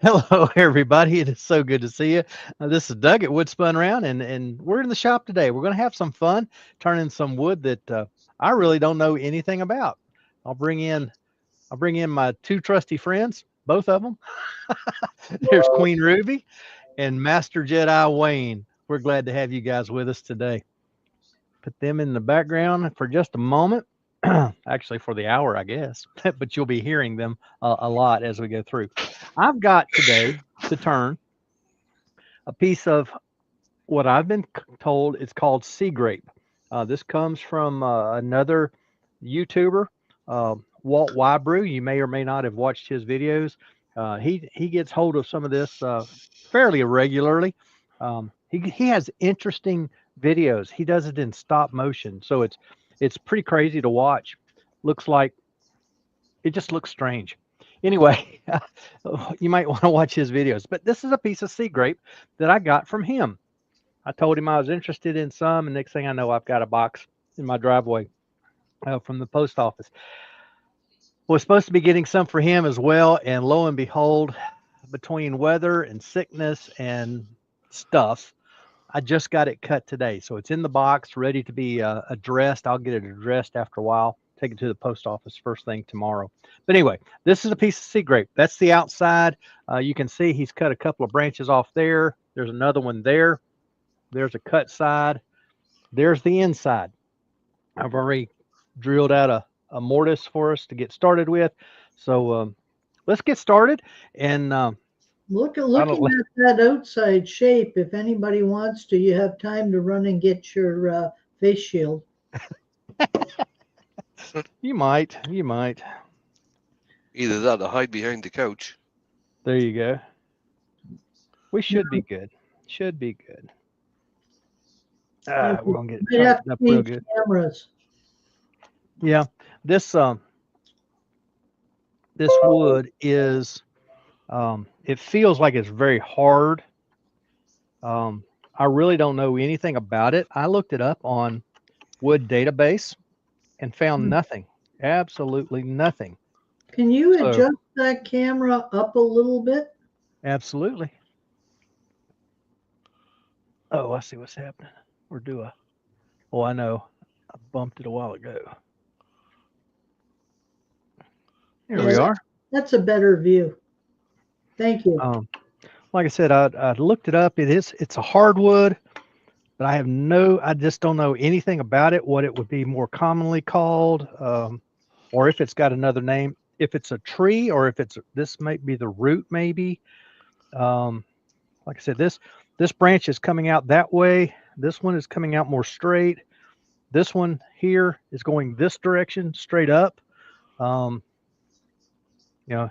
Hello, everybody. It is so good to see you. This is Doug at Wood Spun Round, and we're in the shop today. We're going to have some fun turning some wood that I really don't know anything about. I'll bring in I'll bring in my two trusty friends, both of them. There's Queen Ruby and Master Jedi Wayne. We're glad to have you guys with us today. Put them in the background for just a moment. Actually, for the hour, I guess, but you'll be hearing them a lot as we go through. I've got today to turn a piece of what I've been told it's called Sea Grape. This comes from another YouTuber, Walt Whybrew. You may or may not have watched his videos. He gets hold of some of this fairly regularly. He has interesting videos. He does it in stop motion, so it's pretty crazy to watch. Looks like it just looks strange. Anyway, you might want to watch his videos. But this is a piece of sea grape that I got from him. I told him I was interested in some, and next thing I know, I've got a box in my driveway from the post office. Was supposed to be getting some for him as well, and lo and behold, between weather and sickness and stuff, I just got it cut today, so it's in the box, ready to be addressed. I'll get it addressed after a while. Take it to the post office first thing tomorrow. But anyway, this is a piece of sea grape. That's the outside. You can see he's cut a couple of branches off there. There's another one there. There's a cut side. There's the inside. I've already drilled out a mortise for us to get started with. So let's get started. And I don't. Looking at that outside shape, if anybody wants to, you have time to run and get your face shield. You might. You might. Either that or hide behind the couch. There you go. We should be good. Should be good. We're gonna get it Might have tightened to up real change good. cameras. Yeah. This this wood is it feels like it's very hard. I really don't know anything about it. I looked it up on Wood Database and found nothing. Absolutely nothing. Can you So adjust that camera up a little bit? absolutely. Oh, I see what's happening. Or do I? Oh, I know. I bumped it a while ago. Here we Yeah, are. that's a better view. Thank you. Like I said, I looked it up. It's a hardwood, but I just don't know anything about it, what it would be more commonly called, or if it's got another name, if it's a tree, or if this might be the root, maybe. Um, like I said, this branch is coming out that way. This one is coming out more straight. This one here is going this direction, straight up. Um,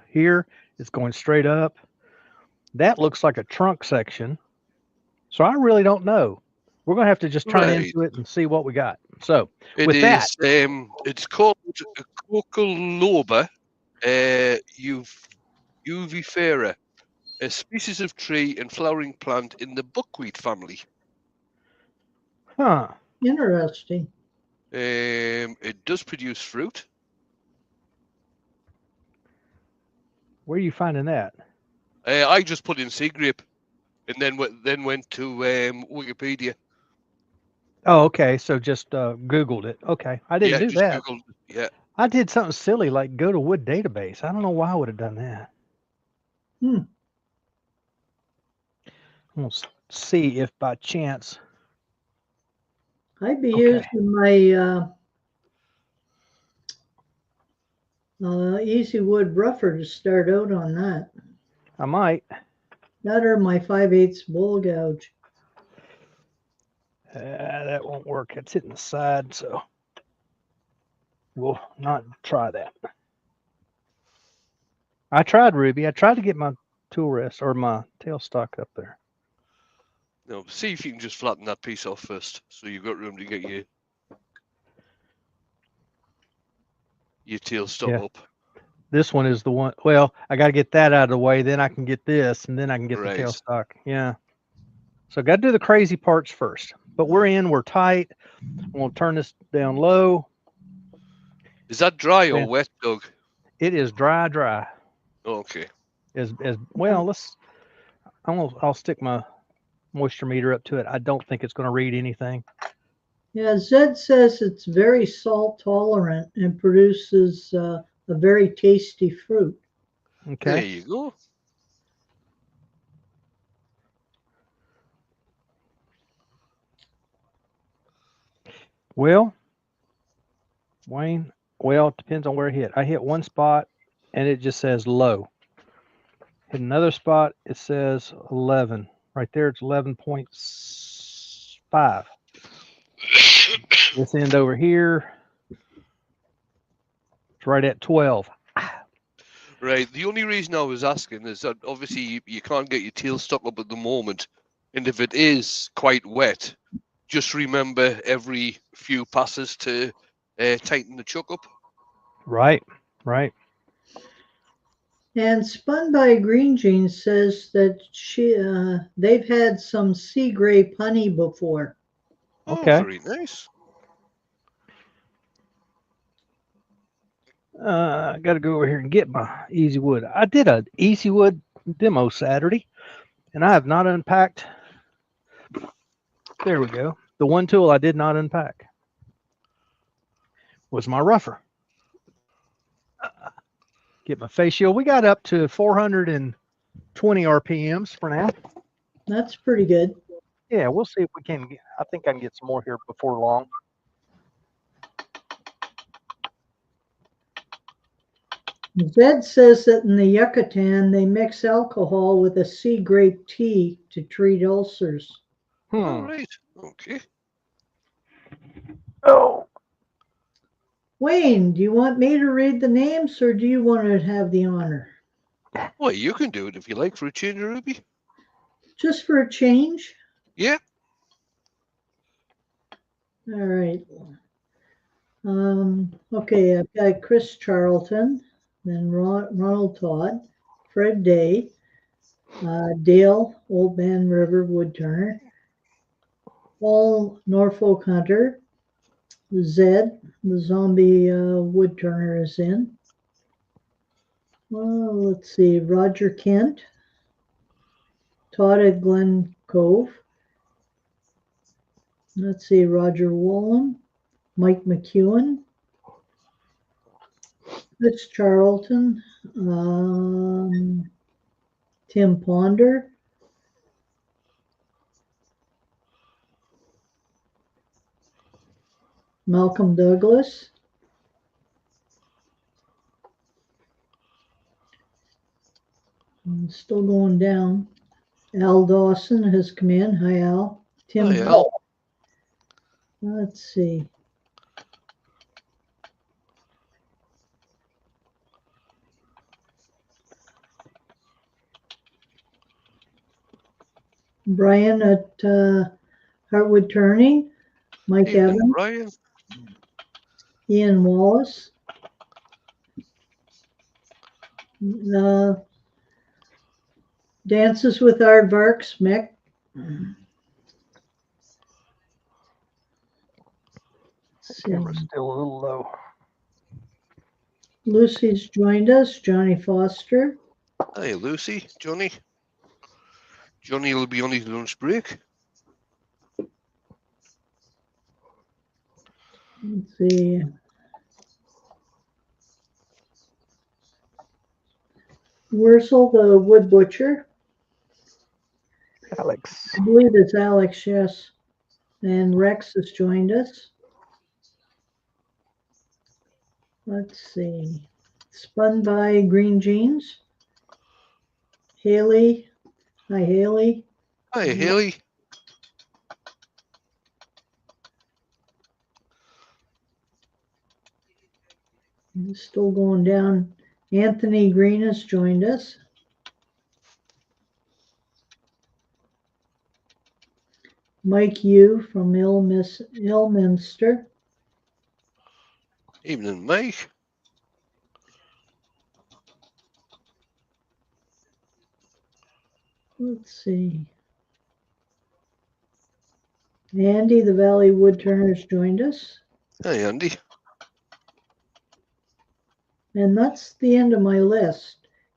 here it's going straight up. That looks like a trunk section. So I really don't know. We're going to have to just turn Right. into it and see what we got. So It with that, is. It's called Coccoloba uvifera, a species of tree and flowering plant in the buckwheat family. huh? Interesting. It does produce fruit. Where are you finding that? I just put in Sea Grape, and then went to Wikipedia. Oh, okay. So just Googled it. Okay. I didn't Yeah, do just that. Googled. Yeah. I did something silly like go to Wood Database. I don't know why I would have done that. Hmm. We'll see if by chance. I'd be Okay. using my Easy Wood rougher to start out on that. I might. That or my 5/8 bull gouge. That won't work. It's hitting the side, so we'll not try that. I tried, Ruby. I tried to get my tool rest or my tailstock up there. No, see if you can just flatten that piece off first, so you've got room to get your tailstock Yeah. up. This one is the one. Well, I got to get that out of the way. Then I can get this, and then I can get the Right. tailstock. Yeah. So got to do the crazy parts first. But we're tight. I'm going to turn this down low. Is that dry or Man, wet, Doug? it is dry. Okay. as well. I'll stick my moisture meter up to it. I don't think it's going to read anything. Yeah, Zed says it's very salt tolerant and produces a very tasty fruit. There Okay. you go. Well, Wayne, well, it depends on where I hit. I hit one spot and it just says low. Hit another spot, it says 11. Right there, it's 11.5. This end over here, it's right at 12. Right. The only reason I was asking is that obviously you can't get your tailstock up at the moment, and if it is quite wet, just remember every few passes to tighten the chuck up. Right, right. And Spun by Green Jean says that they've had some Sea Grape honey before. Oh, Okay. very nice. I got to go over here and get my Easy Wood. I did a Easy Wood demo Saturday, and I have not unpacked. There we go. The one tool I did not unpack was my rougher. Get my face shield. We got up to 420 RPMs for now. That's pretty good. Yeah, we'll see if we can get, I think I can get some more here before long. Zed says that in the Yucatan they mix alcohol with a sea grape tea to treat ulcers. All right. Okay. Oh, Wayne, do you want me to read the names or do you want to have the honor? Well, you can do it if you like for a change, Ruby. Just for a change? Yeah. All right. Okay, I've got Chris Charlton, then Ronald Todd, Fred Day, Dale, Old Man River Woodturner, Paul Norfolk Hunter, Zed, the zombie woodturner is in. Well, let's see, Roger Kent, Todd at Glen Cove. Let's see, Roger Woolen, Mike McEwen, Chris Charlton, Tim Ponder, Malcolm Douglas, still going down. Al Dawson has come in. Hi, Al. Tim. Hi, Al. Let's see. Brian at Hartwood Turning, Mike Evening, Evans, Brian. Ian Wallace, Dances with Aardvarks, Mick. camera's still a little low. Lucy's joined us, Johnny Foster. Hi, Lucy. Johnny. Johnny will be on his lunch break. Let's see. Wurzel, the wood butcher. Alex. I believe it's Alex, yes. And Rex has joined us. Let's see. Spun by Green Jeans. Haley. Hi, Haley. Hi, Haley. Still going down. Anthony Green has joined us. Mike Yu from Ilminster. Evening, Mike. Let's see. Andy, the Valley Woodturner, has joined us. Hi, Andy. And that's the end of my list.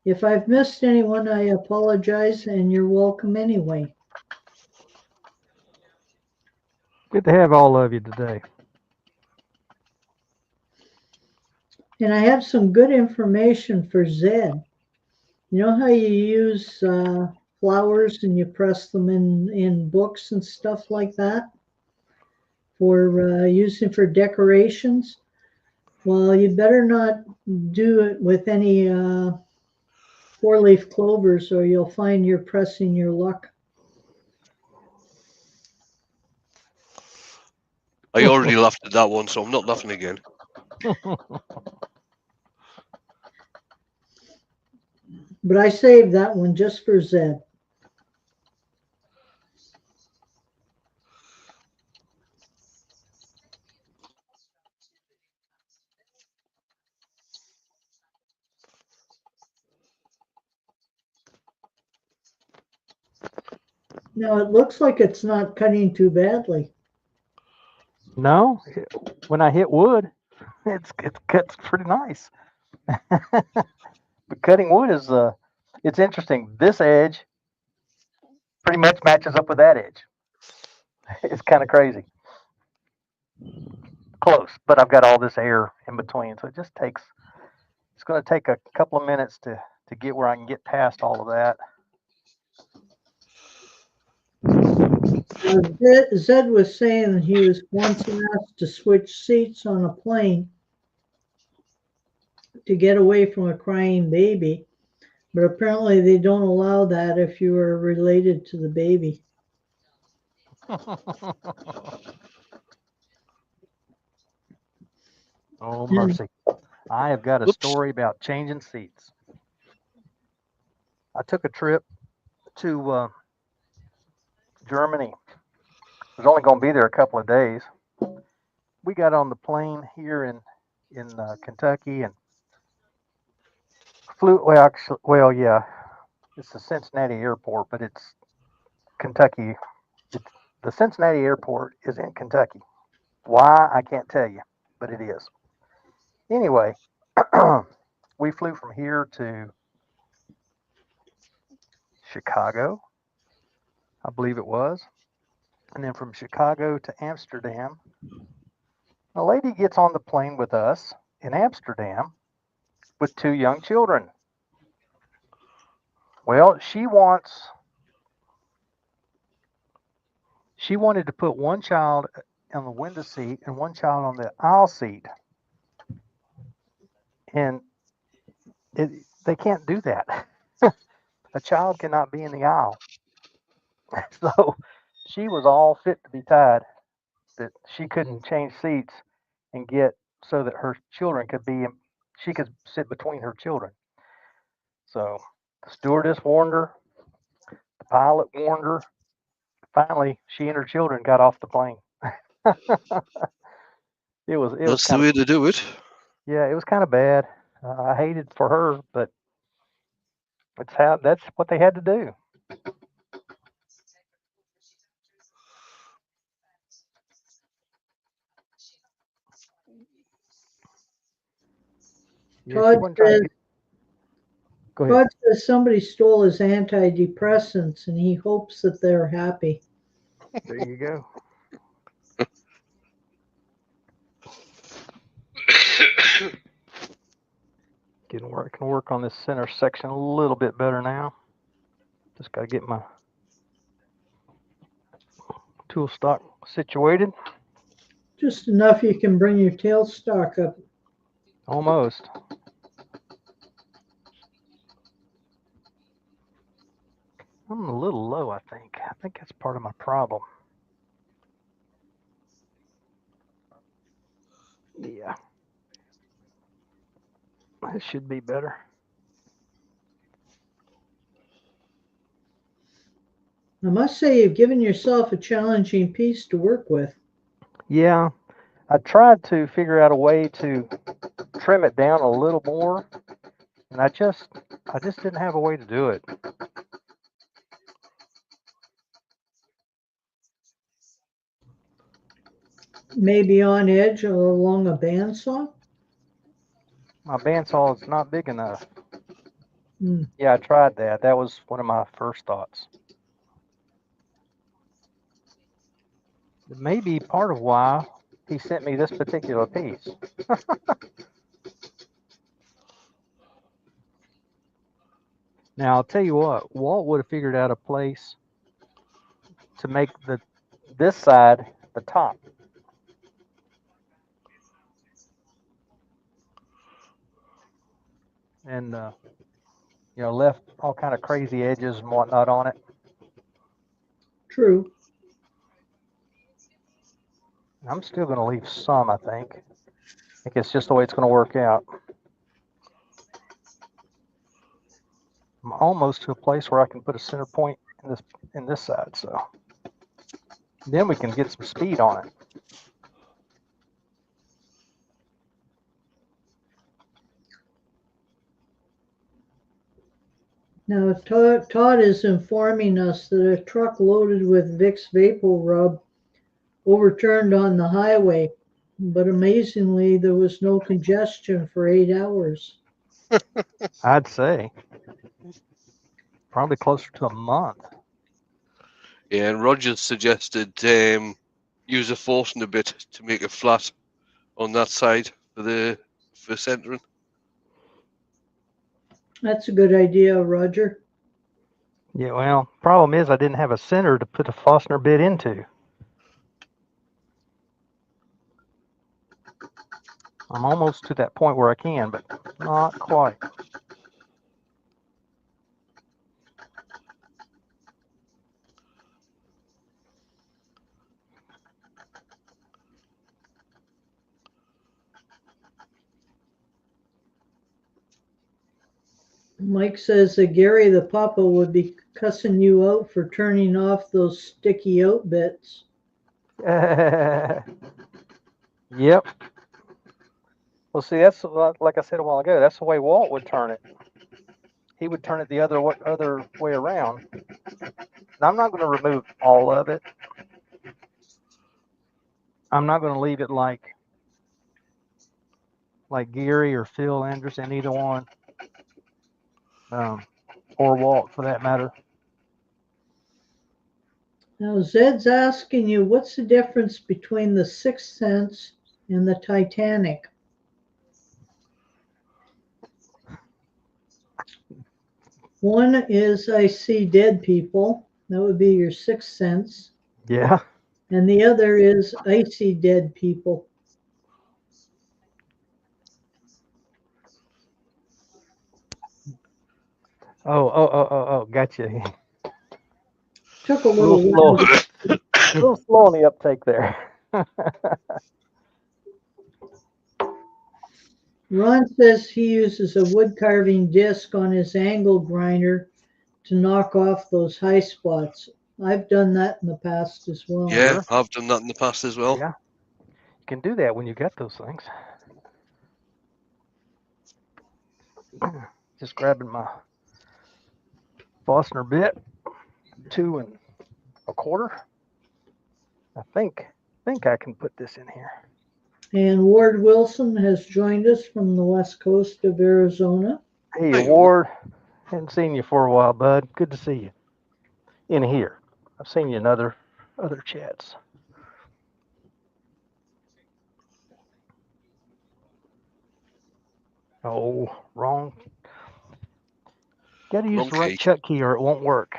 If I've missed anyone, I apologize, and you're welcome anyway. Good to have all of you today. And I have some good information for Zed. You know how you use flowers and you press them in books and stuff like that for using for decorations? Well, you better not do it with any four-leaf clovers, or you'll find you're pressing your luck. I already laughed at that one, so I'm not laughing again. But I saved that one just for Zed. Now it looks like it's not cutting too badly. No, when I hit wood, it cuts pretty nice. But cutting wood is it's interesting. This edge pretty much matches up with that edge. It's kind of crazy. Close, but I've got all this air in between, so it just takes. It's going to take a couple of minutes to get where I can get past all of that. Zed was saying he was once asked to switch seats on a plane to get away from a crying baby, but apparently they don't allow that if you are related to the baby. Oh, mercy. I have got a Whoops. story about changing seats. I took a trip to Germany. I was only going to be there a couple of days. We got on the plane here in Kentucky and flew. Well, actually, well, yeah, it's the Cincinnati airport, but it's Kentucky. The Cincinnati airport is in Kentucky. Why, I can't tell you, but it is. Anyway, we flew from here to Chicago, I believe it was, and then from Chicago to Amsterdam. A lady gets on the plane with us in Amsterdam with two young children. Well, she wanted to put one child on the window seat and one child on the aisle seat. And they can't do that. A child cannot be in the aisle. So she was all fit to be tied that she couldn't change seats and get so that her children she could sit between her children. So the stewardess warned her, the pilot warned her. Finally, she and her children got off the plane. It was That's the kind way of, to do it. yeah, it was kind of bad. I hated for her, but that's what they had to do. Yeah, she Todd wasn't trying to says, get. Go ahead. Somebody stole his antidepressants and he hopes that they're happy. There you go. Can work on this center section a little bit better now. Just got to get my tool stock situated. Just enough you can bring your tailstock up. Almost. I'm a little low, I think. I think that's part of my problem. Yeah. That should be better. I must say you've given yourself a challenging piece to work with. Yeah. I tried to figure out a way to trim it down a little more, and I just didn't have a way to do it. Maybe on edge along a bandsaw. My bandsaw is not big enough. Yeah, I tried that. That was one of my first thoughts. It may be part of why he sent me this particular piece. Now, I'll tell you what, Walt would have figured out a place to make this side the top. And, left all kind of crazy edges and whatnot on it. True. I'm still going to leave some, I think. I think it's just the way it's going to work out. I'm almost to a place where I can put a center point in this side, so then we can get some speed on it. Now, Todd is informing us that a truck loaded with Vicks Vapor Rub overturned on the highway, but amazingly, there was no congestion for 8 hours. I'd say probably closer to a month. Yeah, and Rogers suggested use a forcing a bit to make it flat on that side for centering. That's a good idea, Roger. Yeah, well, problem is I didn't have a center to put a Forstner bit into. I'm almost to that point where I can, but not quite. Mike says that Gary the Papa would be cussing you out for turning off those sticky out bits. Yep. Well, see, that's like I said a while ago. That's the way Walt would turn it. He would turn it the other way around. Now, I'm not going to remove all of it. I'm not going to leave it like Gary or Phil Anderson, either one, or Walt for that matter. Now, Zed's asking you, what's the difference between the Sixth Sense and the Titanic? One is I see dead people. That would be your sixth sense. Yeah. And the other is I see dead people. Oh, gotcha. Took a A little little slow. A little slow on the uptake there. Ron says he uses a wood carving disc on his angle grinder to knock off those high spots. I've done that in the past as well. Yeah, Sure. I've done that in the past as well. Yeah. You can do that when you get those things. Just grabbing my Forstner bit, 2 1/4. I think I can put this in here. And Ward Wilson has joined us from the west coast of Arizona. Hey, Hey, Ward. Hadn't seen you for a while, bud. Good to see you. In here. I've seen you in other chats. Oh, wrong. Got to use Wrong the right key. chuck key or it won't work.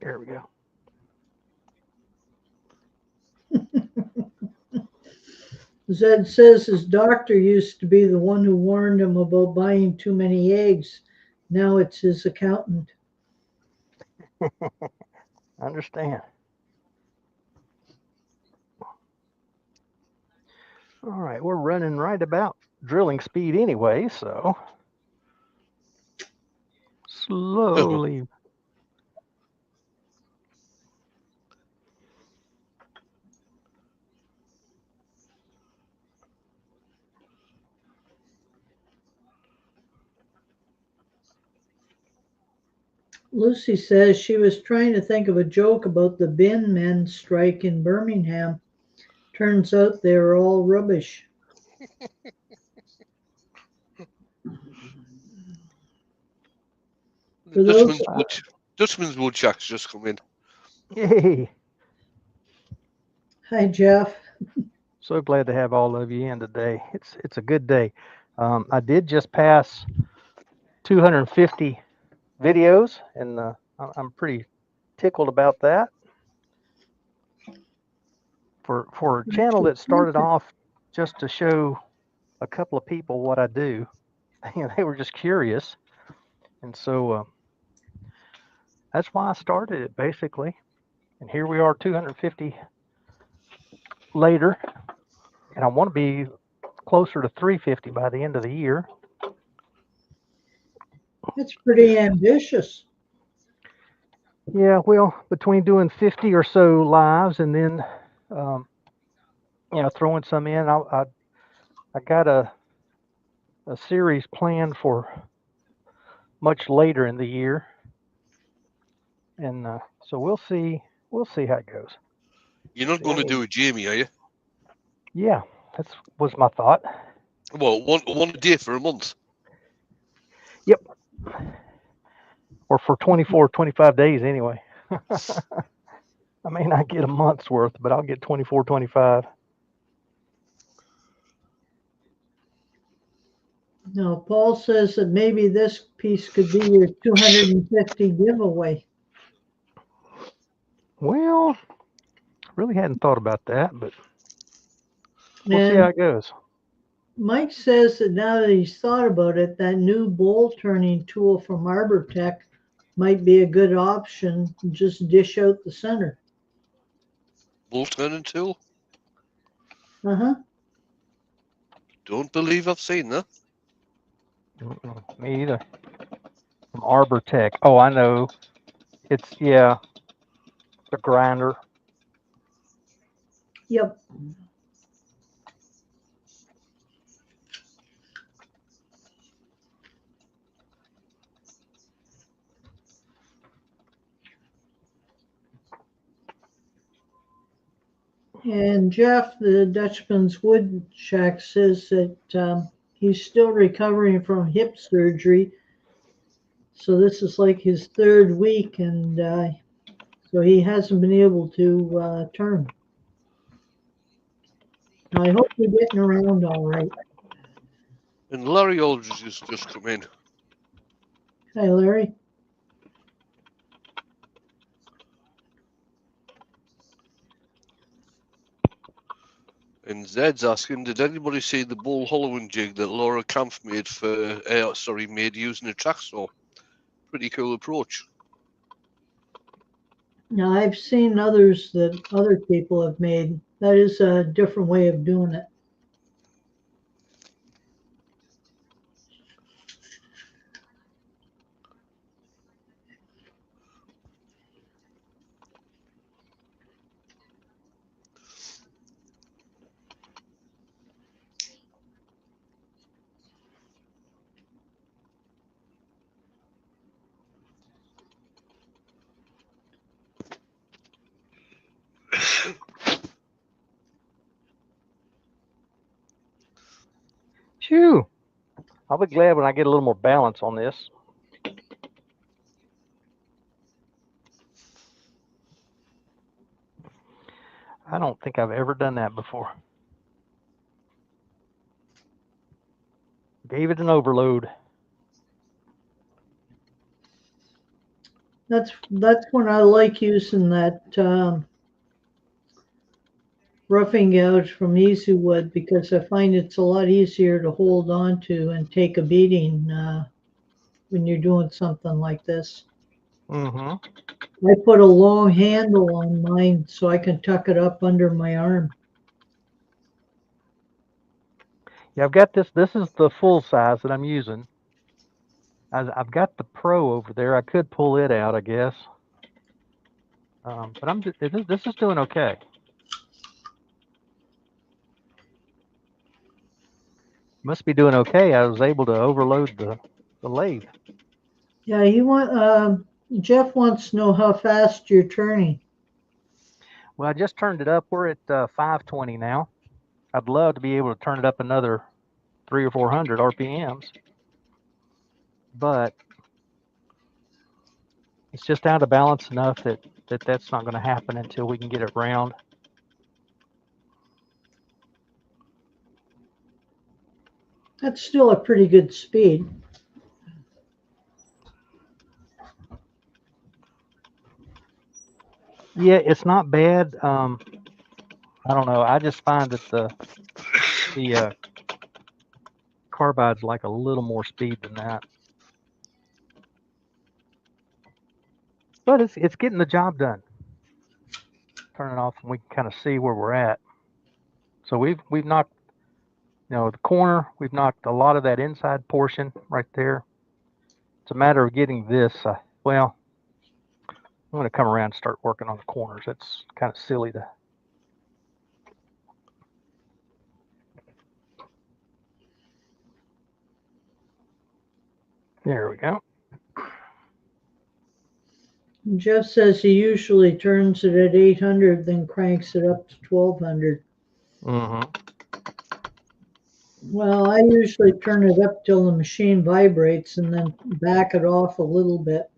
There we go. Zed says his doctor used to be the one who warned him about buying too many eggs. Now it's his accountant. I understand. All right, we're running right about drilling speed anyway, so slowly. Lucy says she was trying to think of a joke about the bin men strike in Birmingham. Turns out they were all rubbish. For those, Dutchman's woodchuck's just come in. Yay! hi Jeff. So glad to have all of you in today. It's a good day. I did just pass 250 videos, and I'm pretty tickled about that. For a channel that started off just to show a couple of people what I do, they were just curious, and so that's why I started it basically. And here we are, 250 later, and I want to be closer to 350 by the end of the year. It's pretty ambitious. Yeah, well, between doing 50 or so lives and then, throwing some in, I got a series planned for much later in the year, and so we'll see how it goes. You're not going to do it, Jamie, are you? Yeah, that was my thought. Well, one a day for a month. Yep. Or for 24, 25 days anyway. I may not get a month's worth, but I'll get 24, 25. Now, Paul says that maybe this piece could be your 250 giveaway. Well, really hadn't thought about that, but we'll see how it goes. Mike says that now that he's thought about it, that new bowl turning tool from ArborTech might be a good option. Just dish out the center. Bowl turning tool? Uh-huh. Don't believe I've seen that. Me either. From ArborTech. Oh, I know. It's, the grinder. Yep. And Jeff, the Dutchman's Woodchuck, says that he's still recovering from hip surgery. So this is like his third week, and so he hasn't been able to turn. I hope you're getting around all right. And Larry Aldridge has just come in. Hi, Larry. And Zed's asking, did anybody see the bull hollowing jig that Laura Kampf made made using a track saw? Pretty cool approach. Now, I've seen others that other people have made. That is a different way of doing it. Phew. I'll be glad when I get a little more balance on this. I don't think I've ever done that before. Gave it an overload. That's when I like using that roughing gouge from Easy Wood, because I find it's a lot easier to hold on to and take a beating when you're doing something like this. Mm-hmm. I put a long handle on mine so I can tuck it up under my arm. Yeah, I've got this. This is the full size that I'm using. I've got the Pro over there. I could pull it out, I guess. But this is doing okay. Must be doing okay. I was able to overload the lathe. Yeah, Jeff wants to know how fast you're turning. Well, I just turned it up. We're at 520 now. I'd love to be able to turn it up another 300 or 400 RPMs. But it's just out of balance enough that's not going to happen until we can get it round. That's still a pretty good speed. Yeah, it's not bad. I don't know. I just find that the carbide's like a little more speed than that. But it's getting the job done. Turn it off and we can kind of see where we're at. So we've knocked, the corner. We've knocked a lot of that inside portion right there. It's a matter of getting this. Well, I'm going to come around and start working on the corners. It's kind of silly to. There we go. Jeff says he usually turns it at 800, then cranks it up to 1200. Mm-hmm. Well, I usually turn it up till the machine vibrates and then back it off a little bit.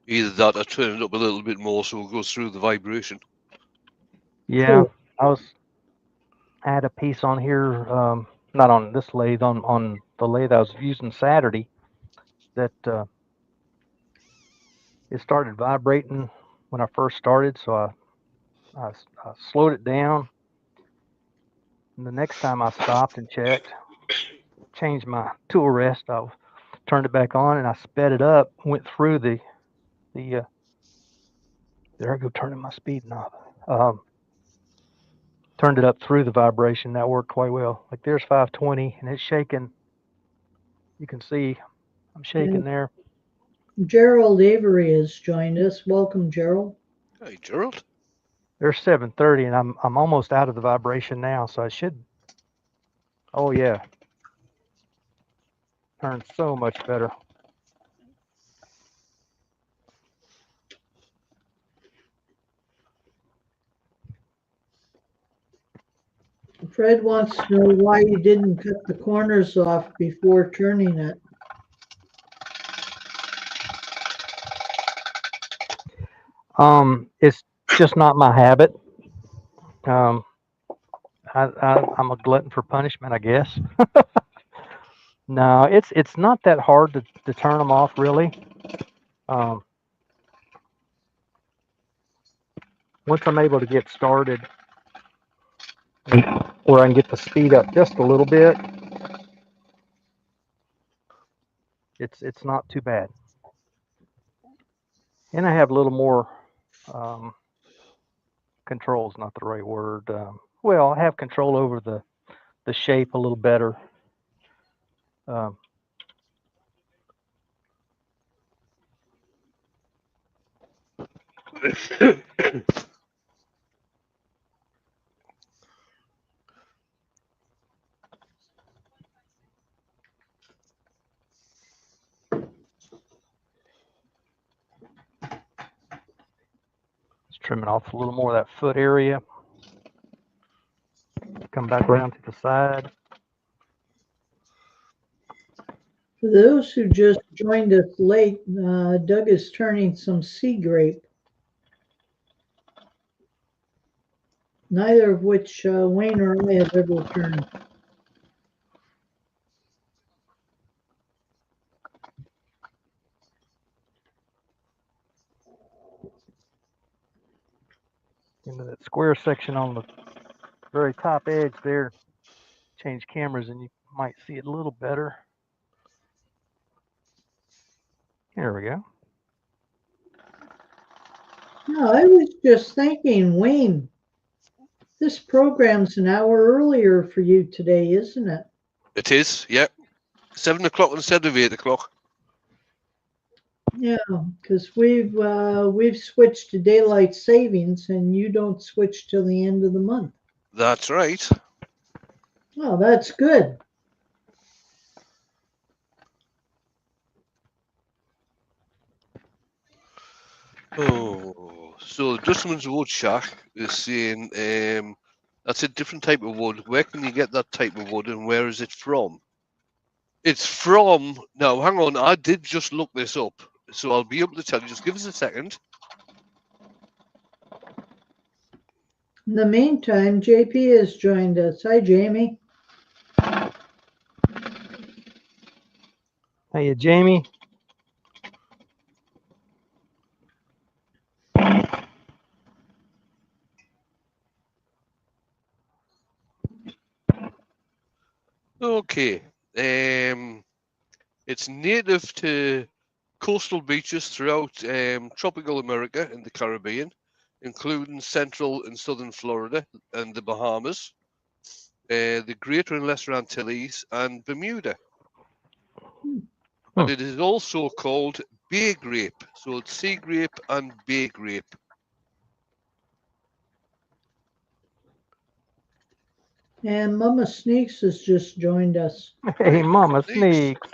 Either that or turn it up a little bit more so it goes through the vibration. Yeah, I had a piece on here, not on this lathe, on the lathe I was using Saturday, that it started vibrating when I first started, so I slowed it down. And the next time I stopped and checked, changed my tool rest, I turned it back on and I sped it up, went through the there I go turning my speed knob. Turned it up through the vibration. That worked quite well. Like there's 520 and it's shaking. You can see I'm shaking there. Gerald Avery has joined us. Welcome, Gerald. Hey, Gerald. There's 730 and I'm almost out of the vibration now, so I should. Oh yeah. Turned so much better. Fred wants to know why you didn't cut the corners off before turning it. It's just not my habit. I'm a glutton for punishment, I guess. No, it's not that hard to turn them off, really. Once I'm able to get started, where I can get the speed up just a little bit, it's not too bad. And I have a little more control's not the right word. Well, I have control over the shape a little better. Just trimming off a little more of that foot area. Come back around to the side. For those who just joined us late, Doug is turning some Sea Grape, neither of which Wayne or I have ever turned. Into that square section on the very top edge there. Change cameras and you might see it a little better. There we go. No, I was just thinking, Wayne, this program's an hour earlier for you today, isn't it? It is, yeah. 7 o'clock instead of 8 o'clock. Yeah, because we've switched to daylight savings, and you don't switch till the end of the month. That's right. Oh, that's good. Oh, so Dustman's Wood Shack is saying That's a different type of wood. Where can you get that type of wood, and where is it from? It's from... Now, hang on. I did just look this up, so I'll be able to tell you. Just give us a second. In the meantime, JP has joined us. Hi, Jamie. Hey, Jamie. Okay. It's native to coastal beaches throughout tropical America and the Caribbean, including central and southern Florida and the Bahamas, the Greater and Lesser Antilles, and Bermuda. And it is also called bay grape. So it's sea grape and bay grape. And Mama Sneaks has just joined us. Hey, Mama Sneaks.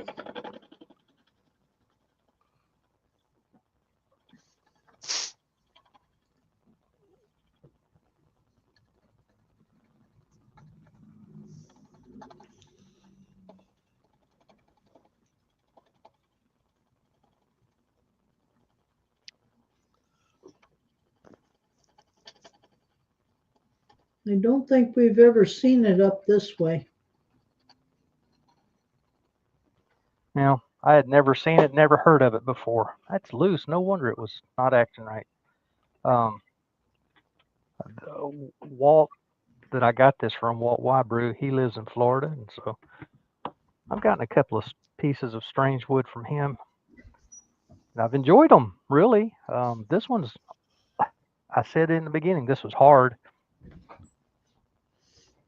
I don't think we've ever seen it up this way. Now, I had never seen it, never heard of it before. That's loose. No wonder it was not acting right. Walt, that I got this from, Walt Whybrew, he lives in Florida, and so I've gotten a couple of pieces of strange wood from him. And I've enjoyed them, really. This one's, I said in the beginning, this was hard.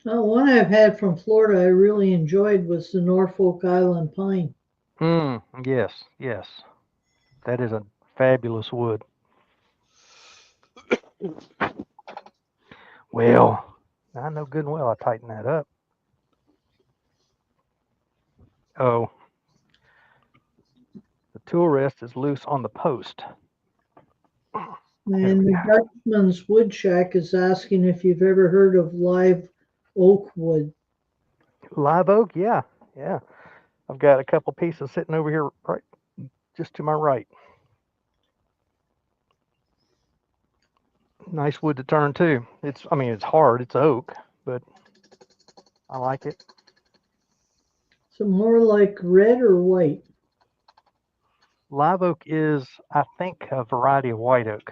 One I've had from Florida I really enjoyed was the Norfolk Island pine. Yes, yes. That is a fabulous wood. Well, I know good and well I tightened that up. Oh, the tool rest is loose on the post. And the Dutchman's Wood Shack is asking if you've ever heard of live oak wood. Live oak, yeah. I've got a couple pieces sitting over here, right, just to my right. Nice wood to turn too. It's hard. It's oak, but I like it. So more like red or white? Live oak is, I think, a variety of white oak.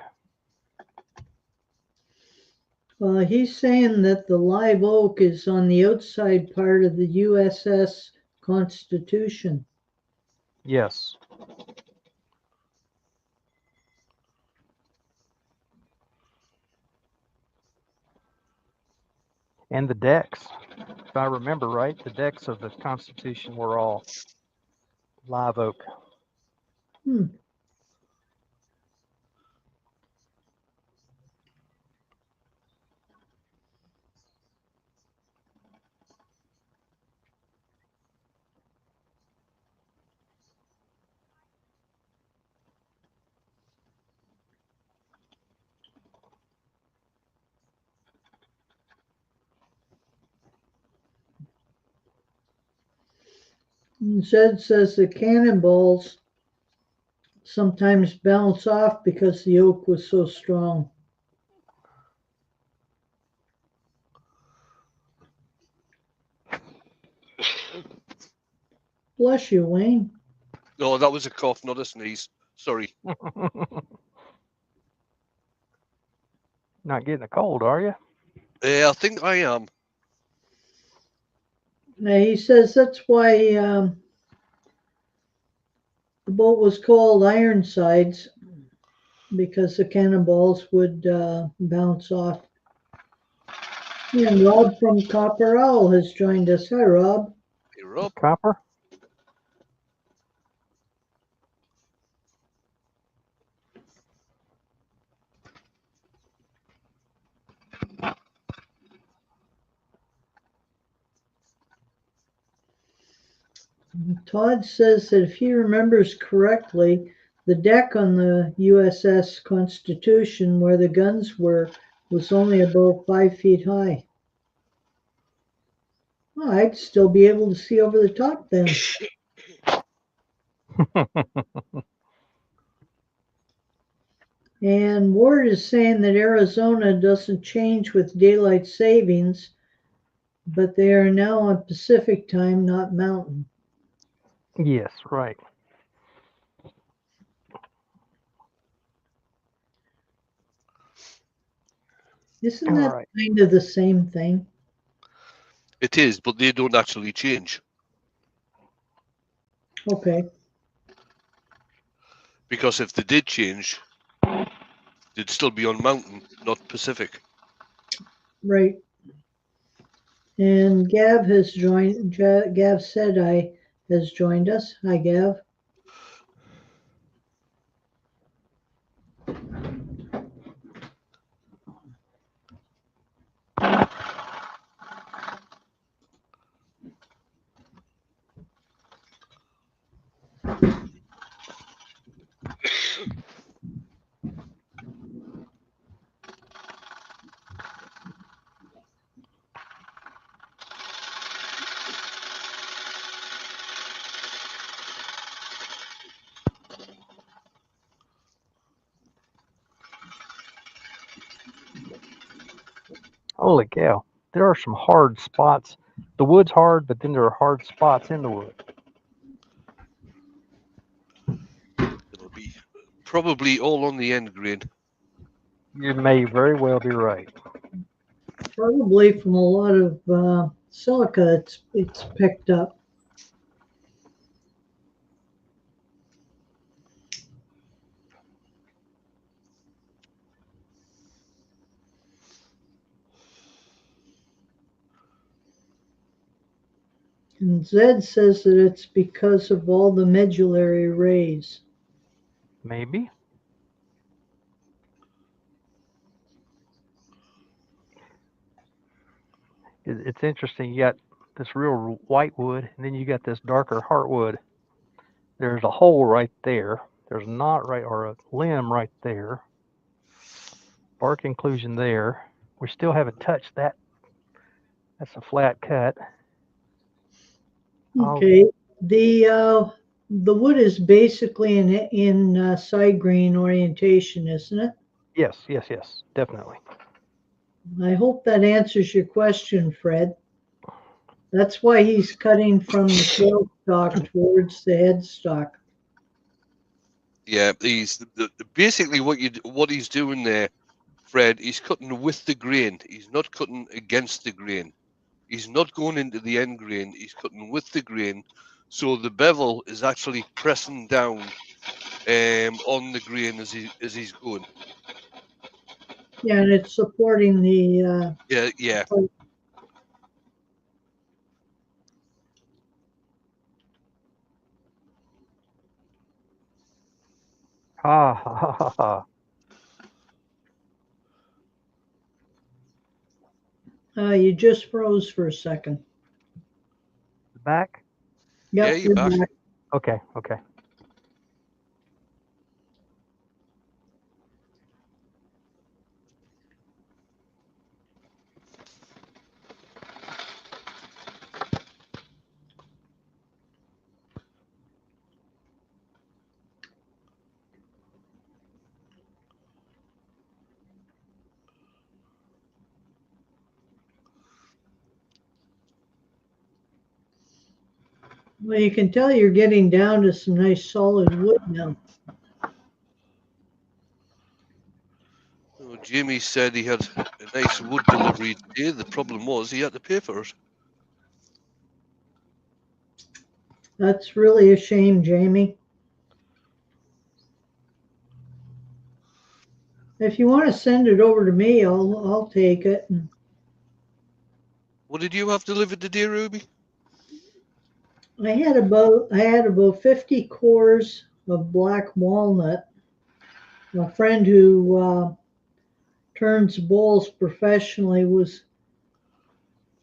He's saying that the live oak is on the outside part of the USS Constitution. Yes. And the decks, if I remember right, the decks of the Constitution were all live oak. And Zed says the cannonballs sometimes bounce off because the oak was so strong. Bless you, Wayne. No, that was a cough, not a sneeze. Sorry. Not getting a cold, are you? I think I am. Now, he says that's why the boat was called Ironsides, because the cannonballs would bounce off. And Rob from Copper Owl has joined us. Hi, Rob. Hey, Rob. Copper? Todd says that if he remembers correctly, the deck on the USS Constitution where the guns were was only about 5 feet high. Well, I'd still be able to see over the top then. And Ward is saying that Arizona doesn't change with daylight savings, but they are now on Pacific time, not Mountain. Yes, right. Isn't All that right. kind of the same thing? It is, but they don't actually change. Okay. Because if they did change, they'd still be on Mountain, not Pacific. Right. And Gav has joined. Gav said I has joined us. Hi, Gav. Holy cow. There are some hard spots. The wood's hard, but then there are hard spots in the wood. It'll be probably all on the end grain. You may very well be right. Probably from a lot of silica it's picked up. And Zed says that it's because of all the medullary rays. Maybe. It's interesting. You got this real white wood, and then you got this darker heartwood. There's a hole right there. There's a knot right, or a limb right there. Bark inclusion there. We still haven't touched that. That's a flat cut. Okay. The wood is basically in side grain orientation, isn't it? Yes, definitely. I hope that answers your question, Fred. That's why he's cutting from the tail stalk towards the headstock. Yeah, he's basically what he's doing there, Fred. He's cutting with the grain. He's not cutting against the grain. He's not going into the end grain. He's cutting with the grain, so the bevel is actually pressing down on the grain as he's going. Yeah, and it's supporting the. Yeah. Ha ha ha ha. You just froze for a second. Back? Yep, Yeah, you're back. Okay. Well, you can tell you're getting down to some nice solid wood now. Oh, Jamie said he had a nice wood delivery today. The problem was he had to pay for it. That's really a shame, Jamie. If you want to send it over to me, I'll take it. And What did you have delivered today, Ruby? I had about 50 cores of black walnut. A friend who turns bowls professionally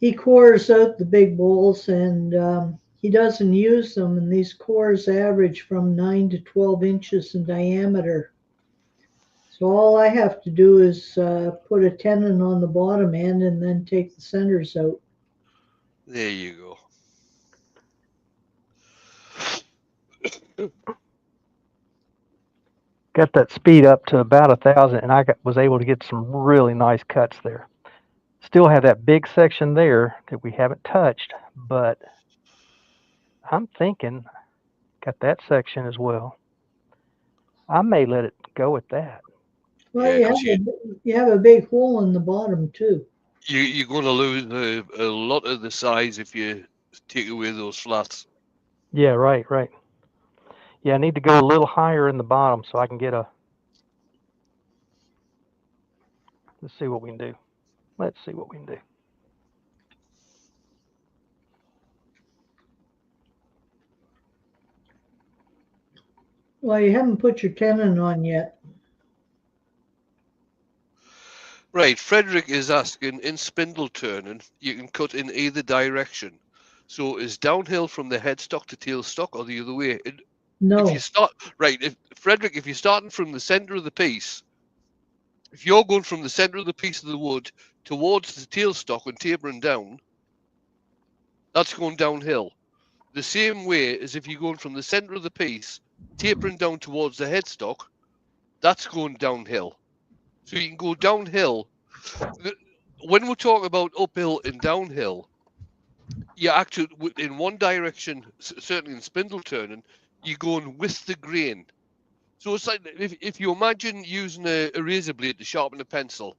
he cores out the big bowls, and he doesn't use them. And these cores average from 9 to 12 inches in diameter. So all I have to do is put a tenon on the bottom end and then take the centers out. There you go. Got that speed up to about 1,000, and was able to get some really nice cuts there. Still have that big section there that we haven't touched, but I'm thinking got that section as well. I may let it go at that. Well, Yeah, 'cause you have a big hole in the bottom too. you're going to lose a lot of the size if you take away those flats. Yeah, right. Yeah, I need to go a little higher in the bottom so I can get a. Let's see what we can do. Let's see what we can do. Well, you haven't put your tenon on yet. Right, Frederick is asking, in spindle turning, you can cut in either direction. So is downhill from the headstock to tailstock or the other way? No. If you start, right, Frederick, if you're starting from the center of the piece, if you're going from the center of the piece of the wood towards the tailstock and tapering down, that's going downhill. The same way as if you're going from the center of the piece, tapering down towards the headstock, that's going downhill. So you can go downhill. When we're talking about uphill and downhill, you actually, in one direction, certainly in spindle turning, you're going with the grain. So it's like if you imagine using a razor blade to sharpen a pencil,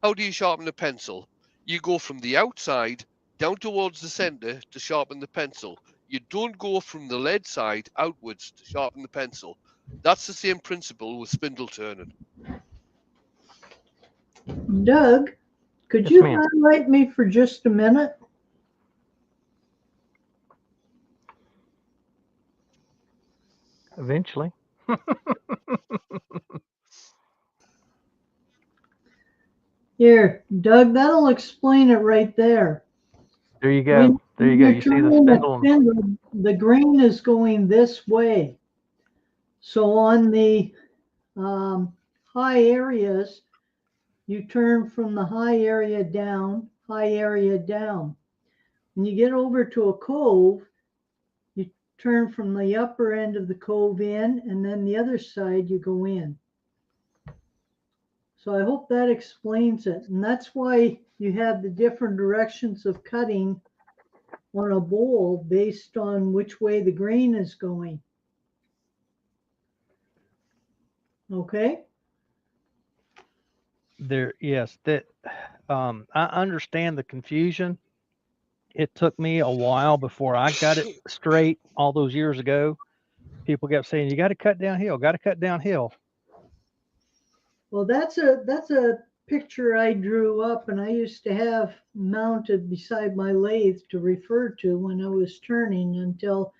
how do you sharpen a pencil? You go from the outside down towards the center to sharpen the pencil. You don't go from the lead side outwards to sharpen the pencil. That's the same principle with spindle turning. Doug, could Yes, you ma'am. highlight me for just a minute? Eventually. Here, Doug, that'll explain it right there. There you go. There you go. You're You see the turning spindle. spindle, the grain is going this way. So on the high areas, you turn from the high area down. When you get over to a cove, you turn from the upper end of the cove in, and then the other side you go in. So I hope that explains it. And that's why you have the different directions of cutting on a bowl based on which way the grain is going. Okay? Yes, that I understand the confusion. It took me a while before I got it straight all those years ago. People kept saying, you got to cut downhill, got to cut downhill. Well, that's a picture I drew up and I used to have mounted beside my lathe to refer to when I was turning until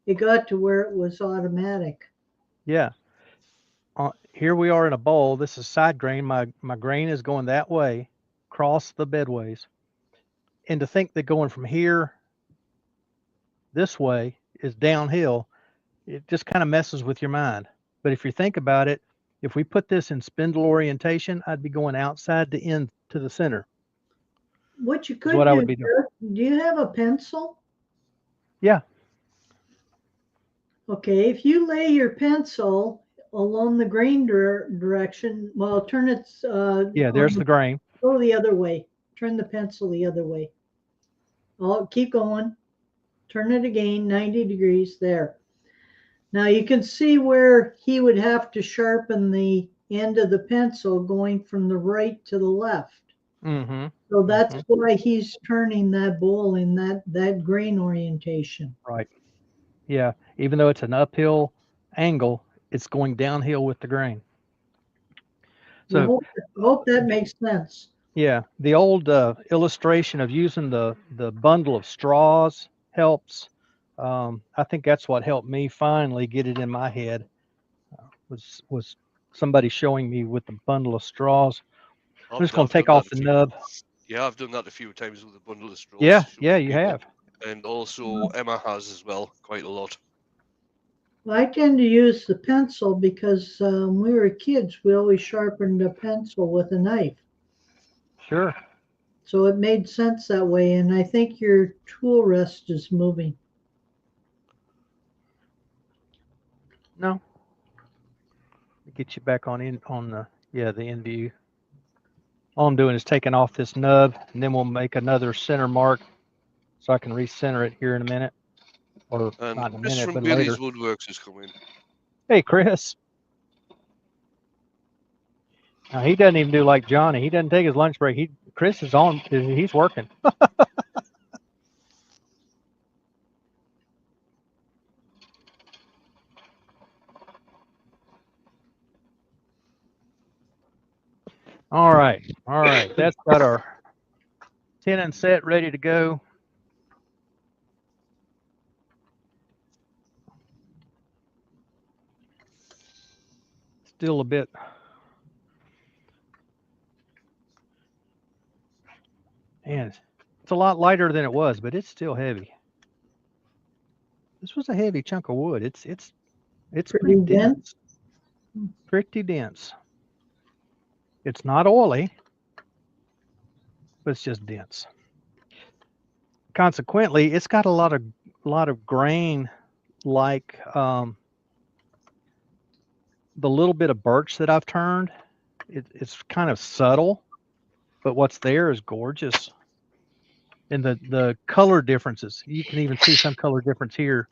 it got to where it was automatic. Yeah. Here we are in a bowl. This is side grain. My grain is going that way, across the bedways. And to think that going from here this way is downhill, it just kind of messes with your mind. But if you think about it, if we put this in spindle orientation, I'd be going outside to in to the center. What you Is could what I do, would be doing. do you have a pencil? Yeah. Okay, if you lay your pencil along the grain direction, well, turn it. Yeah, there's the grain. Go the other way. Turn the pencil the other way. Oh, keep going. Turn it again, 90 degrees there. Now you can see where he would have to sharpen the end of the pencil going from the right to the left. Mm-hmm. So that's why he's turning that bowl in that grain orientation. Right. Yeah. Even though it's an uphill angle, it's going downhill with the grain. So hope that makes sense. yeah, the old illustration of using the bundle of straws helps. I think that's what helped me finally get it in my head. Was somebody showing me with the bundle of straws. I'm just going to take off the nub. Yeah, I've done that a few times with a bundle of straws. Yeah, you have. And also Emma has as well, quite a lot. Well, I tend to use the pencil because when we were kids, we always sharpened a pencil with a knife. Sure. So it made sense that way. And I think your tool rest is moving. No. Get you back on the end view. All I'm doing is taking off this nub, and then we'll make another center mark so I can recenter it here in a minute. Or And not in a Chris minute, from but Bailey's later. Woodworks is coming. Hey, Chris. Now, he doesn't even do like Johnny. He doesn't take his lunch break. Chris is on. He's working. All right. That's got our tenon set ready to go. Still a bit. And it's a lot lighter than it was, but it's still heavy. This was a heavy chunk of wood. It's pretty dense. Pretty dense. It's not oily, but it's just dense. Consequently, it's got a lot of grain, like the little bit of birch that I've turned. It's kind of subtle, but what's there is gorgeous. And the color differences, you can even see some color difference here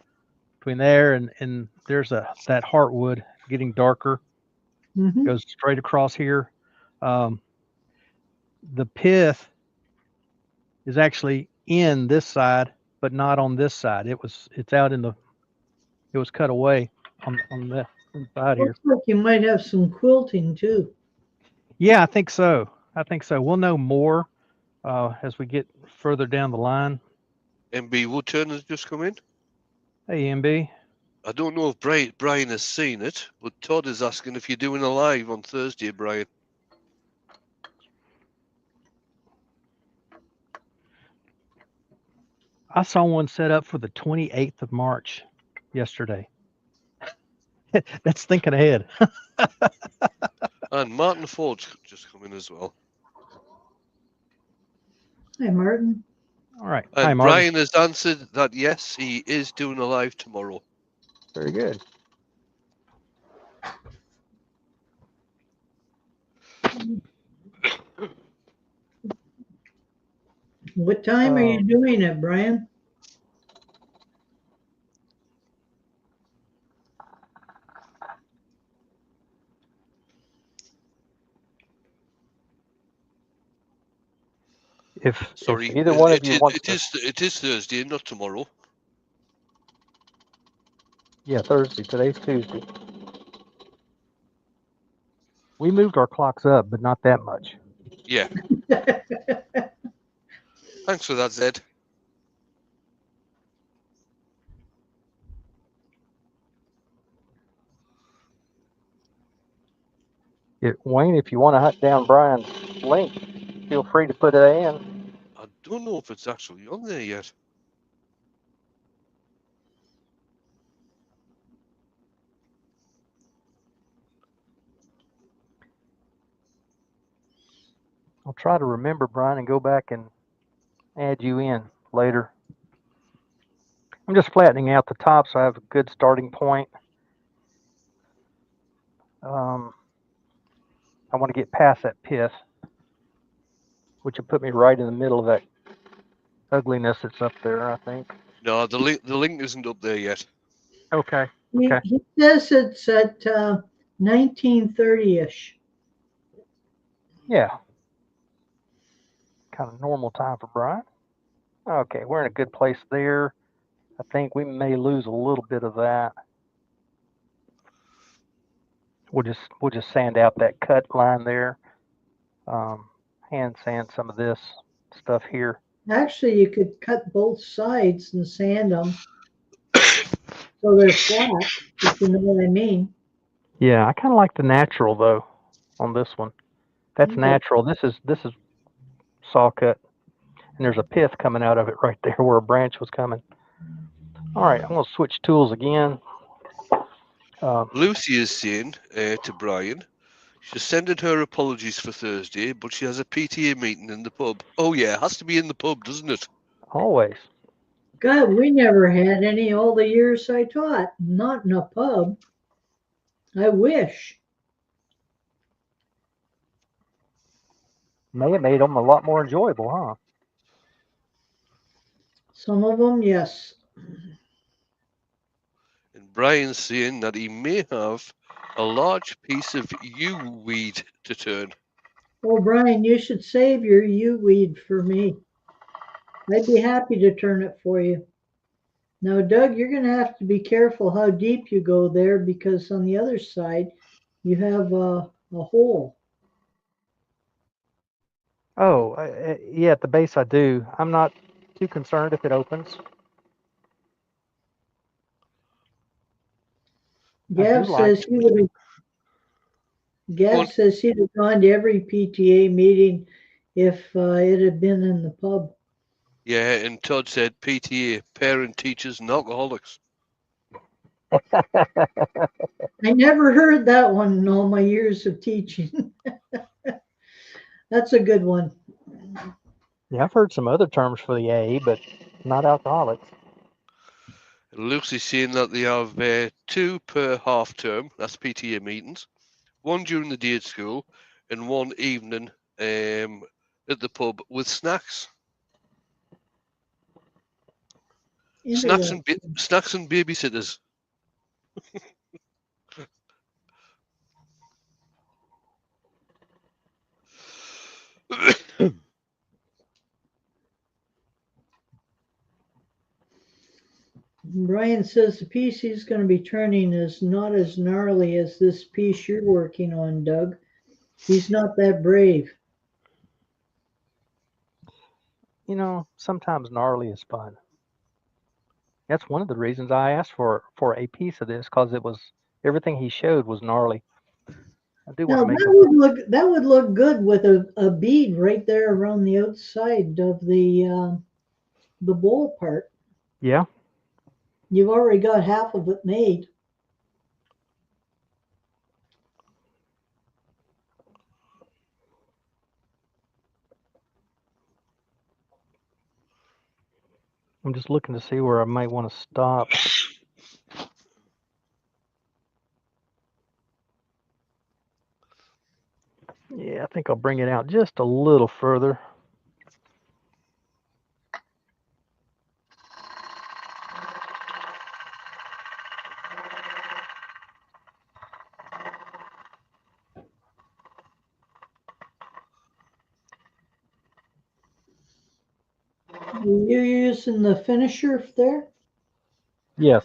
between there and there's that heartwood getting darker. Mm-hmm. Goes straight across here. The pith is actually in this side, but not on this side. It's out in it was cut away on the side here. Looks like you might have some quilting too. Yeah, I think so. We'll know more as we get further down the line. MB Woodturn has just come in. Hey, MB. I don't know if Brian has seen it, but Todd is asking if you're doing a live on Thursday, Brian. I saw one set up for the 28th of March yesterday. That's thinking ahead. And Martin Ford's just come in as well. Hi, Martin. All right. And Hi, Martin. Brian has answered that yes, he is doing a live tomorrow. Very good. What time are you doing it, Brian? Sorry, if either one of you wants it is Thursday, not tomorrow. Yeah, Thursday. Today's Tuesday. We moved our clocks up, but not that much. Yeah. Thanks for that, Zed. Wayne, if you want to hunt down Brian's link, feel free to put it in. I don't know if it's actually on there yet. I'll try to remember, Brian, and go back and add you in later. I'm just flattening out the top so I have a good starting point. I want to get past that pith, which will put me right in the middle of that ugliness that's up there, I think. No, the link isn't up there yet. Okay. He says it's at 1930-ish. Yeah. Kind of normal time for Brian. Okay, we're in a good place there. I think we may lose a little bit of that. We'll just sand out that cut line there. Hand sand some of this stuff here. Actually, you could cut both sides and sand them so they're flat, if you know what I mean. Yeah, I kind of like the natural though on this one. That's natural. This is saw cut, and there's a pith coming out of it right there where a branch was coming. All right, I'm gonna switch tools again. Lucy is saying to Brian, She's sending her apologies for Thursday, but she has a PTA meeting in the pub. Oh yeah, it has to be in the pub, doesn't it? Always. God, we never had any all the years I taught. Not in a pub. I wish. May have made them a lot more enjoyable, huh? Some of them, yes. And Brian's saying that he may have a large piece of yew weed to turn. Oh, Brian, you should save your yew weed for me. I'd be happy to turn it for you. Now, Doug, you're going to have to be careful how deep you go there because on the other side, you have a hole. Oh, yeah, at the base I do. I'm not too concerned if it opens. Gav says he would have. Gav says he'd have gone to every PTA meeting if it had been in the pub. Yeah, and Todd said PTA, parent, teachers, and alcoholics. I never heard that one in all my years of teaching. That's a good one. Yeah, I've heard some other terms for the A, but not alcoholics. Lucy's saying that they have 2 per half term, that's PTA meetings, 1 during the day at school, and 1 evening at the pub with snacks. Snacks and babysitters. Brian says the piece he's going to be turning is not as gnarly as this piece you're working on, Doug. He's not that brave. You know, sometimes gnarly is fun. That's one of the reasons I asked for a piece of this, because it was everything he showed was gnarly. I do want Now to make that would look good with a bead right there around the outside of the bowl part. Yeah. You've already got half of it made. I'm just looking to see where I might want to stop. Yeah, I think I'll bring it out just a little further. Are you using the finisher there? Yes.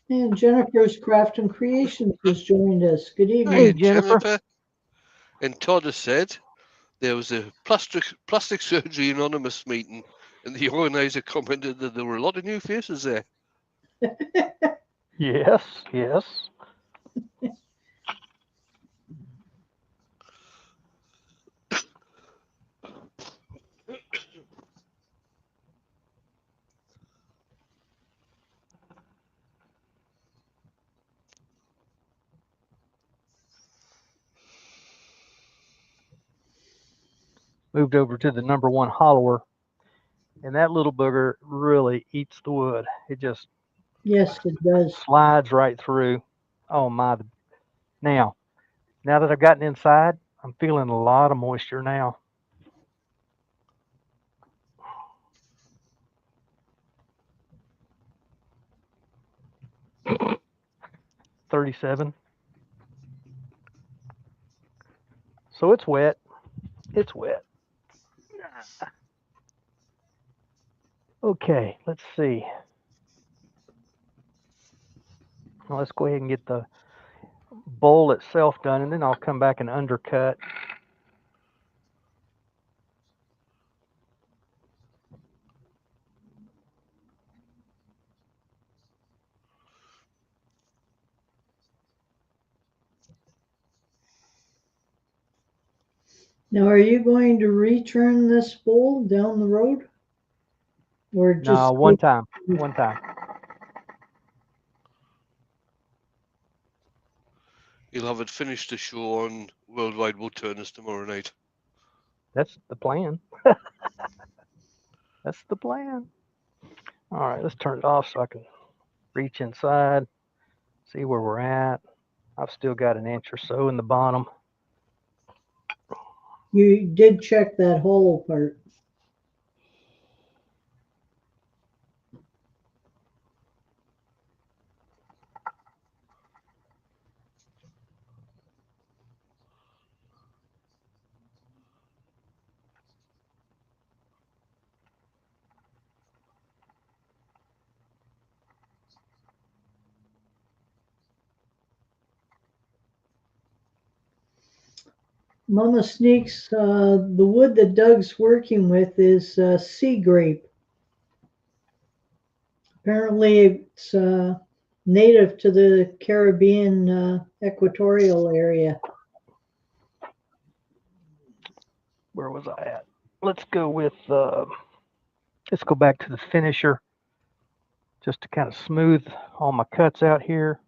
And Jennifer's Craft and Creations has joined us. Good evening. Hey, Jennifer. And Todd has said there was a plastic surgery anonymous meeting, and the organizer commented that there were a lot of new faces there. Yes, yes. Moved over to the number 1 hollower, and that little booger really eats the wood. It just Yes, it does. slides right through. Oh my. Now that I've gotten inside, I'm feeling a lot of moisture now. $37. So it's wet. It's wet. Okay, let's see. Well, let's go ahead and get the bowl itself done, and then I'll come back and undercut. Now, are you going to return this bowl down the road? Or just No, one time. One time. You'll have it finished the show on Worldwide Woodturners tomorrow night. That's the plan. That's the plan. All right, let's turn it off so I can reach inside, see where we're at. I've still got an inch or so in the bottom. You did check that hollow part. Mama Sneaks, the wood that Doug's working with is Sea Grape. Apparently, it's native to the Caribbean equatorial area. Where was I at? Let's go with, let's go back to the finisher just to kind of smooth all my cuts out here.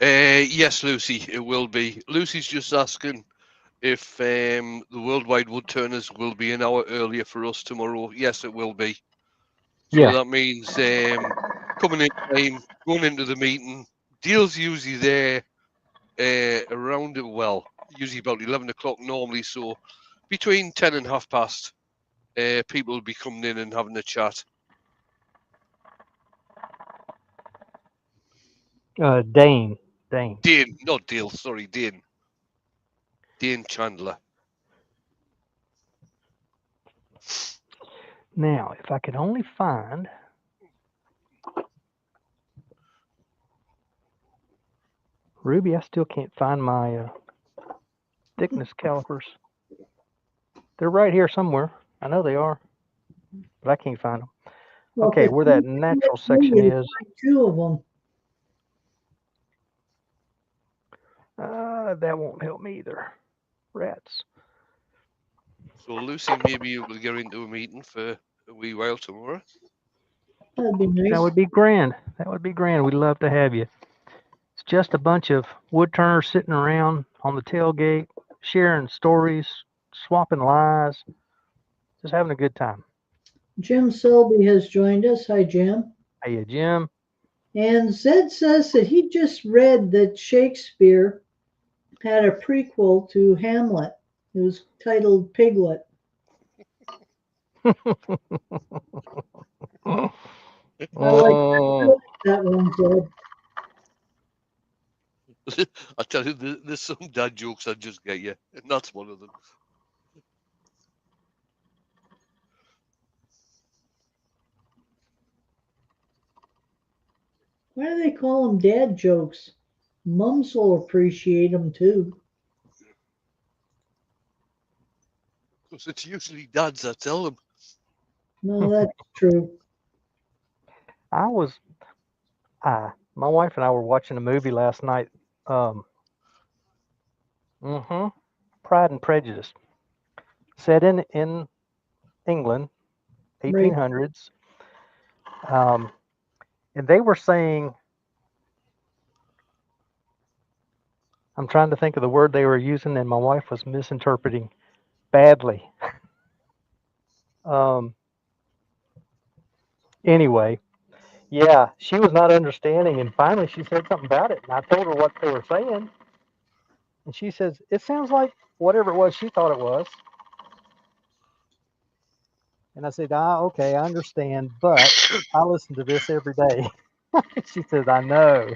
Yes, Lucy, it will be. Lucy's just asking if the Worldwide Woodturners will be an hour earlier for us tomorrow. Yes, it will be. So Yeah. that means coming in time, going into the meeting. Deal's usually there around, well, usually about 11 o'clock normally. So between 10 and half past, people will be coming in and having a chat. Dane. Dane, not Deal, sorry, Dane. Dane Chandler. Now, if I could only find Ruby, I still can't find my thickness calipers. They're right here somewhere. I know they are, but I can't find them. Well, Okay, if where it's that natural section you is, find two of them. that won't help me either. Rats. So Lucy, maybe you will get into a meeting for a wee while tomorrow. That'd be nice. That would be grand. That would be grand. We'd love to have you. It's just a bunch of wood turners sitting around on the tailgate, sharing stories, swapping lies, just having a good time. Jim Selby has joined us. Hi, Jim. Hey, Jim. And Zed says that he just read that Shakespeare had a prequel to Hamlet. It was titled Piglet. I like that one, Zed. I tell you, there's some dad jokes I just get you, and that's one of them. Why do they call them dad jokes? Mums will appreciate them too. Because it's usually dads that tell them. No, that's true. I was, my wife and I were watching a movie last night. Pride and Prejudice, set in England, 1800s. And they were saying, I'm trying to think of the word they were using, and my wife was misinterpreting badly. Anyway, yeah, she was not understanding, and finally she said something about it, and I told her what they were saying, and she says, it sounds like whatever it was she thought it was. And I said, okay, I understand, but I listen to this every day. She says, I know.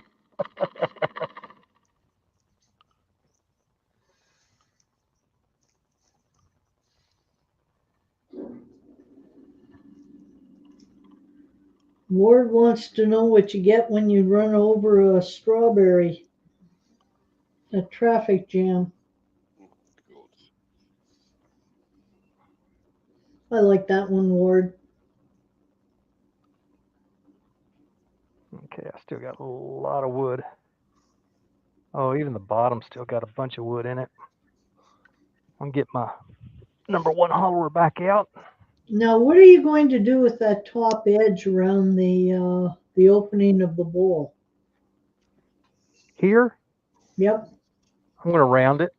Ward wants to know what you get when you run over a strawberry. A traffic jam. I like that one, Ward. Okay, I still got a lot of wood. Oh, even the bottom still got a bunch of wood in it. I'll get my number one hollower back out. Now, what are you going to do with that top edge around the opening of the bowl? Here, Yep. I'm going to round it.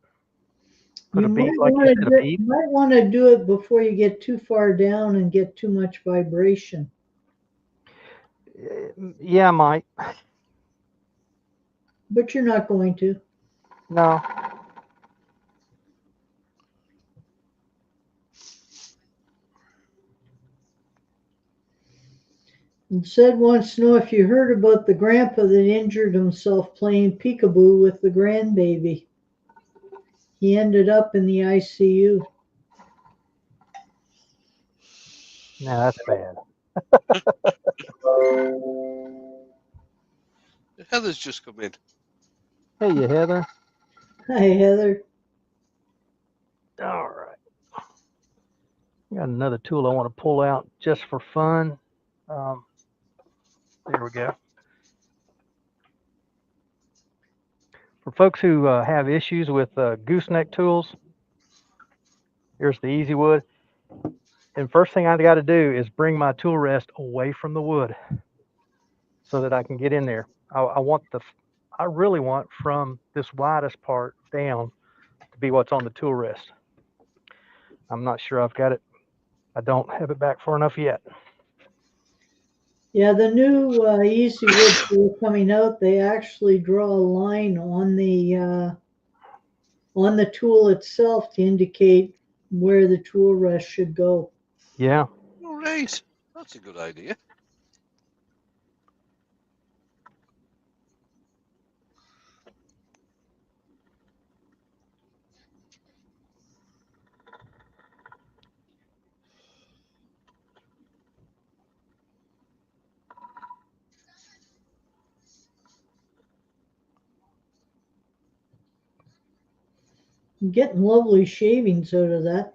Put You a bead, might like want you to said, a do, bead. might want to do it before you get too far down and get too much vibration. Yeah, I might. But you're not going to. No. And Sid wants to know if you heard about the grandpa that injured himself playing peekaboo with the grandbaby. He ended up in the ICU. No, that's bad. Heather's just come in. Hey, you Heather. Hi, Heather. All right. Got another tool I want to pull out just for fun. There we go. For folks who have issues with gooseneck tools, here's the easy wood. And first thing I got to do is bring my tool rest away from the wood so that I can get in there. I really want from this widest part down to be what's on the tool rest. I'm not sure I've got it. I don't have it back far enough yet. Yeah, the new Easy Wood that are coming out, they actually draw a line on the tool itself to indicate where the tool rest should go. Yeah. All right. That's a good idea. I'm getting lovely shavings out of that.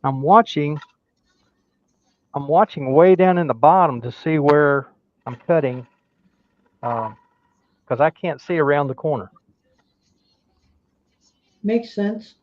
I'm watching way down in the bottom to see where I'm cutting because I can't see around the corner. Makes sense.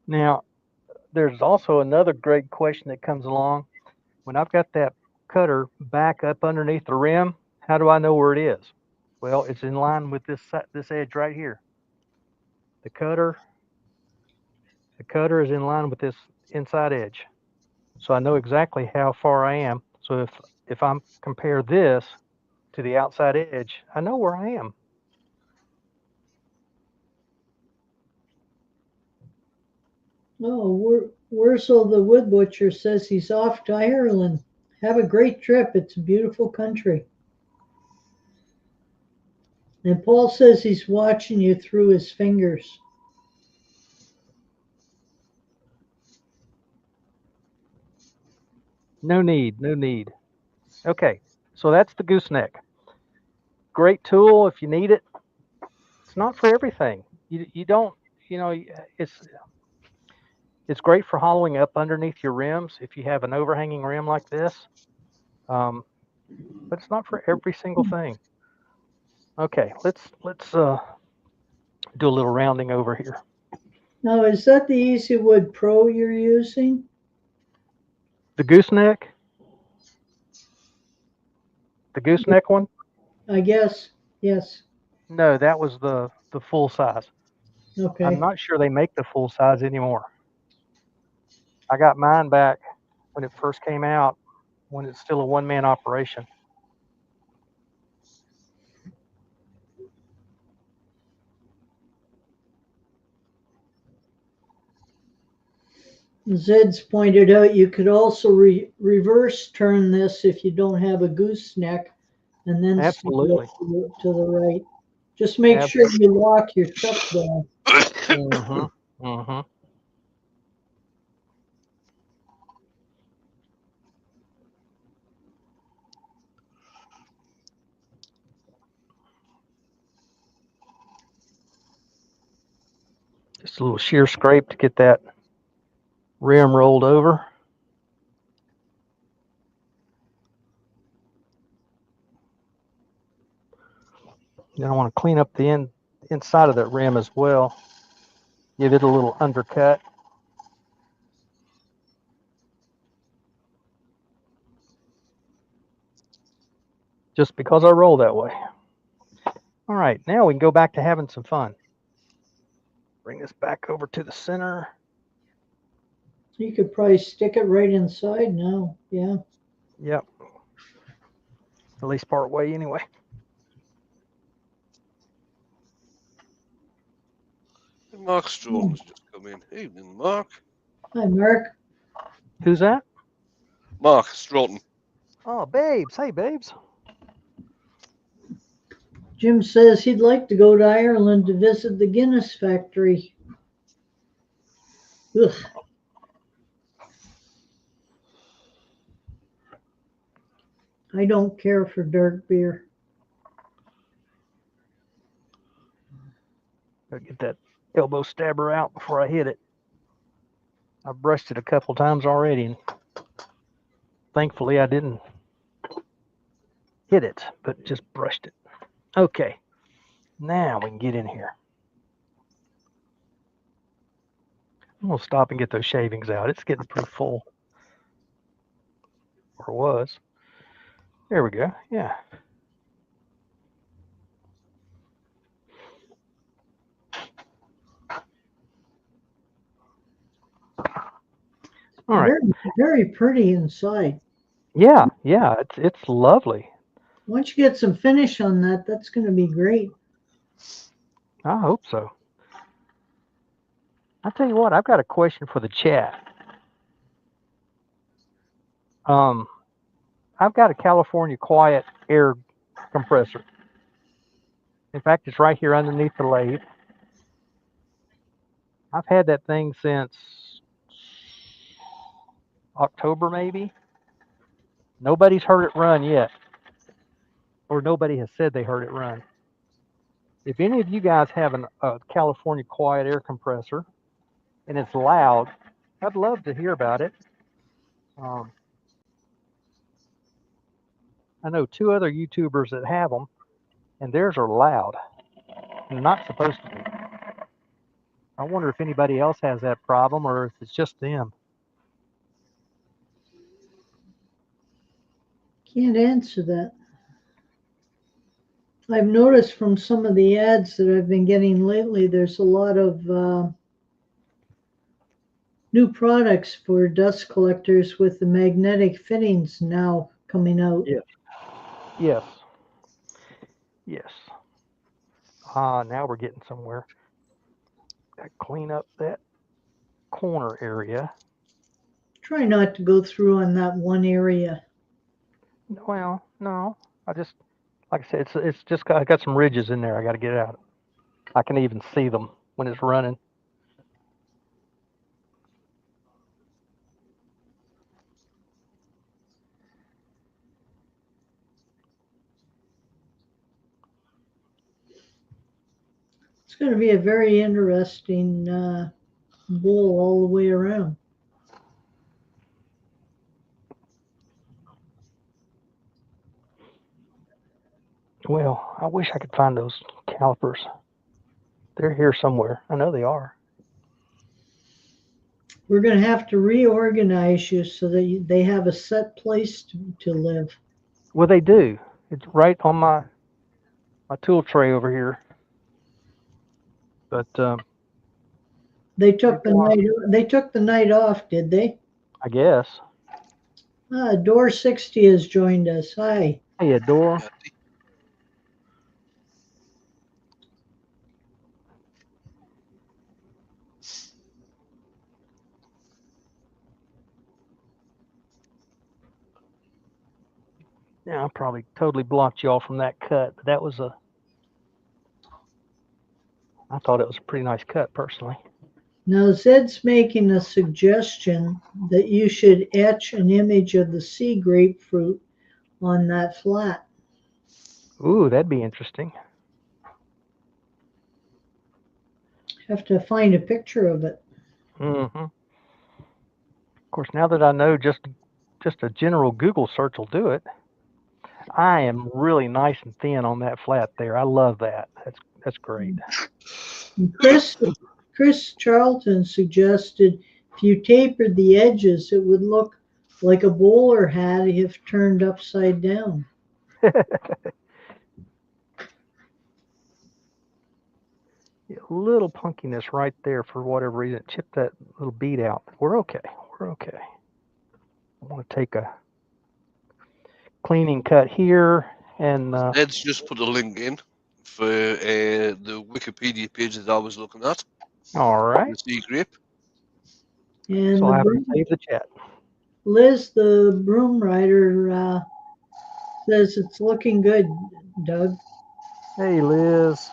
Now, there's also another great question that comes along. When I've got that cutter back up underneath the rim, how do I know where it is? Well, it's in line with this edge right here. The cutter is in line with this inside edge. So I know exactly how far I am. So if I compare this to the outside edge, I know where I am. Oh, Wurzel the wood butcher says he's off to Ireland. Have a great trip. It's a beautiful country. And Paul says he's watching you through his fingers. No need, no need. Okay, so that's the gooseneck. Great tool if you need it. It's not for everything. You don't, you know, it's great for hollowing up underneath your rims if you have an overhanging rim like this. But it's not for every single thing. Okay, let's do a little rounding over here. Now, is that the Easy Wood Pro you're using? The gooseneck one? I guess. Yes. No, that was the full size. Okay. I'm not sure they make the full size anymore. I got mine back when it first came out, when it's still a one-man operation. Zed's pointed out you could also reverse turn this if you don't have a gooseneck and then Absolutely. to the right. Just make sure you lock your chuck down. Mm-hmm. Mm-hmm. Just a little shear scrape to get that rim rolled over. Then I want to clean up the inside of that rim as well. Give it a little undercut. Just because I roll that way. All right, now we can go back to having some fun. Bring this back over to the center. You could probably stick it right inside now. Yeah. Yep. At least part way anyway. Mark Strawton's just come in. Evening, Mark. Hi, Mark. Who's that? Mark Strawton. Oh, babes. Hey, babes. Jim says he'd like to go to Ireland to visit the Guinness factory. Ugh. I don't care for dark beer. Gotta get that elbow stabber out before I hit it. I've brushed it a couple times already, and thankfully I didn't hit it, but just brushed it. Okay, now we can get in here. I'm gonna stop and get those shavings out. It's getting pretty full. Or it was. There we go. Yeah. All right. Very, very pretty inside. Yeah, it's lovely. Once you get some finish on that, that's going to be great. I hope so. I'll tell you what, I've got a question for the chat. I've got a California Quiet air compressor. In fact, it's right here underneath the lathe. I've had that thing since October, maybe. Nobody's heard it run yet, or nobody has said they heard it run. If any of you guys have a California Quiet air compressor and it's loud, I'd love to hear about it. I know 2 other YouTubers that have them, and theirs are loud. They're not supposed to be. I wonder if anybody else has that problem or if it's just them. Can't answer that. I've noticed from some of the ads that I've been getting lately, there's a lot of new products for dust collectors with the magnetic fittings now coming out. Yes. Now we're getting somewhere. Got to clean up that corner area. Try not to go through on that one area. Well, no, I just, like I said, it's just I got some ridges in there I got to get out. I can even see them when it's running. It's going to be a very interesting bowl all the way around. Well, I wish I could find those calipers. They're here somewhere. I know they are. We're going to have to reorganize you so that they have a set place to live. Well, they do. It's right on my tool tray over here. But They took the night off, did they? I guess. Door 60 has joined us. Hi. Hey, Adora. Yeah, I probably totally blocked y'all from that cut, but that was I thought it was a pretty nice cut personally. Now Zed's making a suggestion that you should etch an image of the sea grapefruit on that flat. Ooh, that'd be interesting. Have to find a picture of it. Mm-hmm. Of course, now that I know, just a general Google search will do it. I am really nice and thin on that flat there. I love that. That's great. And Chris Charlton suggested if you tapered the edges, it would look like a bowler hat if turned upside down. A little punkiness right there for whatever reason. Chip that little bead out. We're okay. We're okay. I want to take a cleaning cut here and Ed's just put a link in for the Wikipedia page that I was looking at. all right. The Sea Grape. And So the I have to broom, save the chat. Liz, the broom rider, says it's looking good, Doug. Hey, Liz.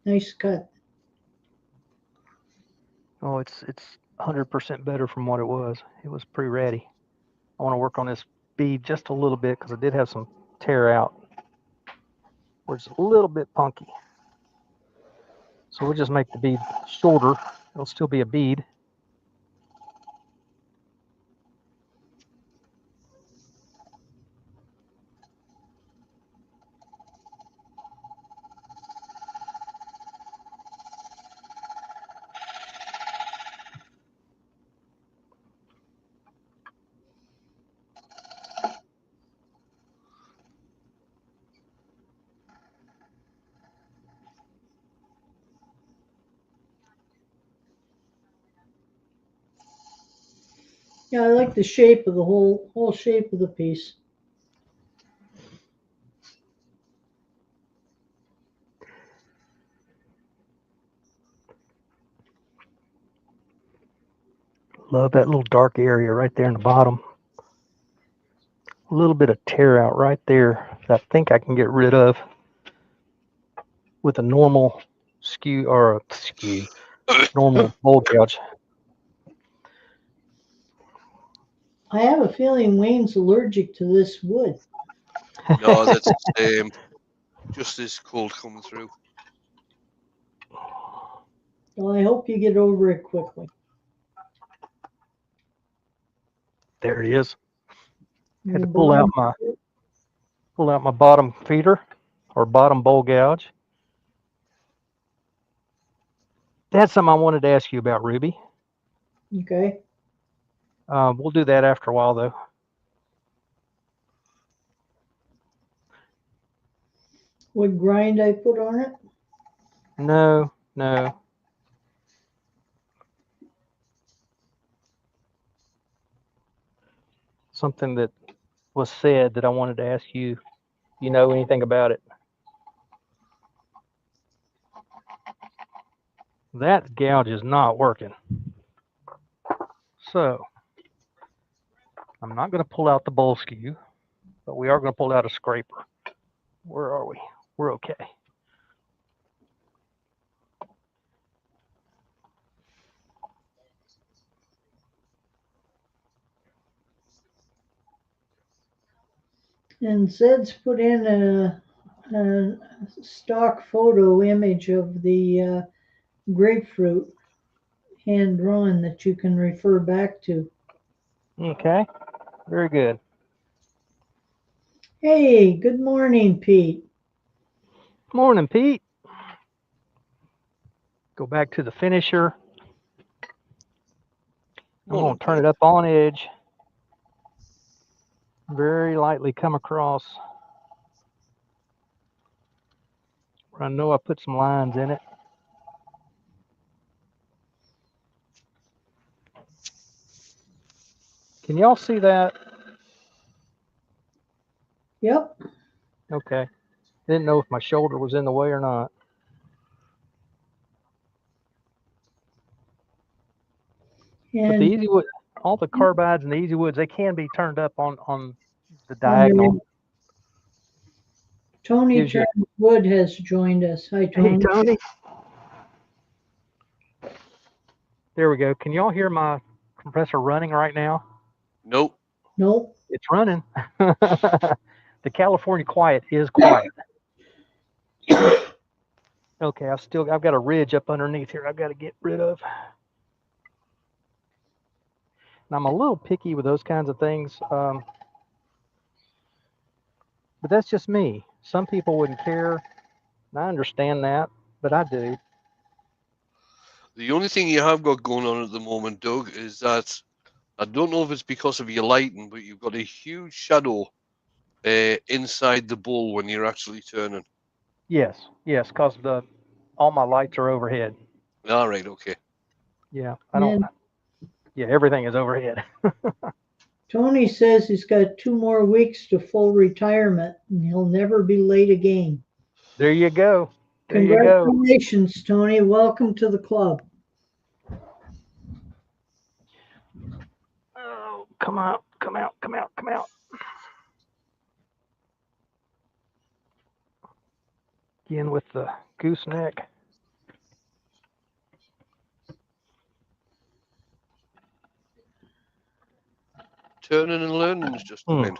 Nice cut. Oh, it's 100% better from what it was. It was pretty ready. I want to work on this bead just a little bit because I did have some tear out where it's a little bit punky. So we'll just make the bead shorter. It'll still be a bead. Yeah, I like the shape of the whole shape of the piece. Love that little dark area right there in the bottom. A little bit of tear out right there that I think I can get rid of with a normal skew or a skew, normal bowl gouge. I have a feeling Wayne's allergic to this wood. No, that's just this cold coming through. Well, I hope you get over it quickly. There it is. Had to Your pull out bottom- my bottom feeder or bottom bowl gouge. That's something I wanted to ask you about, Ruby. Okay. We'll do that after a while, though. What grind I put on it? No. Something that was said that I wanted to ask you. You know anything about it? That gouge is not working. So I'm not going to pull out the bowl skew, but we are going to pull out a scraper. Where are we? We're okay. And Zed's put in a stock photo image of the grapefruit hand drawn that you can refer back to. Okay. Very good. Hey, good morning, Pete. Morning, Pete. Go back to the finisher. I'm going to turn it up on edge. Very lightly come across. I know I put some lines in it. Can y'all see that? Yep. Okay. Didn't know if my shoulder was in the way or not. But the And easy wood, all the carbides and the easy woods, they can be turned up on the on your diagonal. Tony Gives you- Turnwood has joined us. Hi, Hey, Tony. Tony. There we go. Can y'all hear my compressor running right now? Nope. Nope. It's running. The California quiet is quiet. Okay, I've got a ridge up underneath here I've got to get rid of. And I'm a little picky with those kinds of things. But that's just me. Some people wouldn't care. And I understand that, but I do. The only thing you have got going on at the moment, Doug, is that I don't know if it's because of your lighting, but you've got a huge shadow inside the bowl when you're actually turning. Yes, because all my lights are overhead. All right, okay. Yeah, I don't. And Yeah, everything is overhead. Tony says he's got 2 more weeks to full retirement and he'll never be late again. There you go. There you go. Congratulations, Tony. Welcome to the club. Oh, come out, come out, come out, come out. Again with the gooseneck. Turning and learning is just a minute.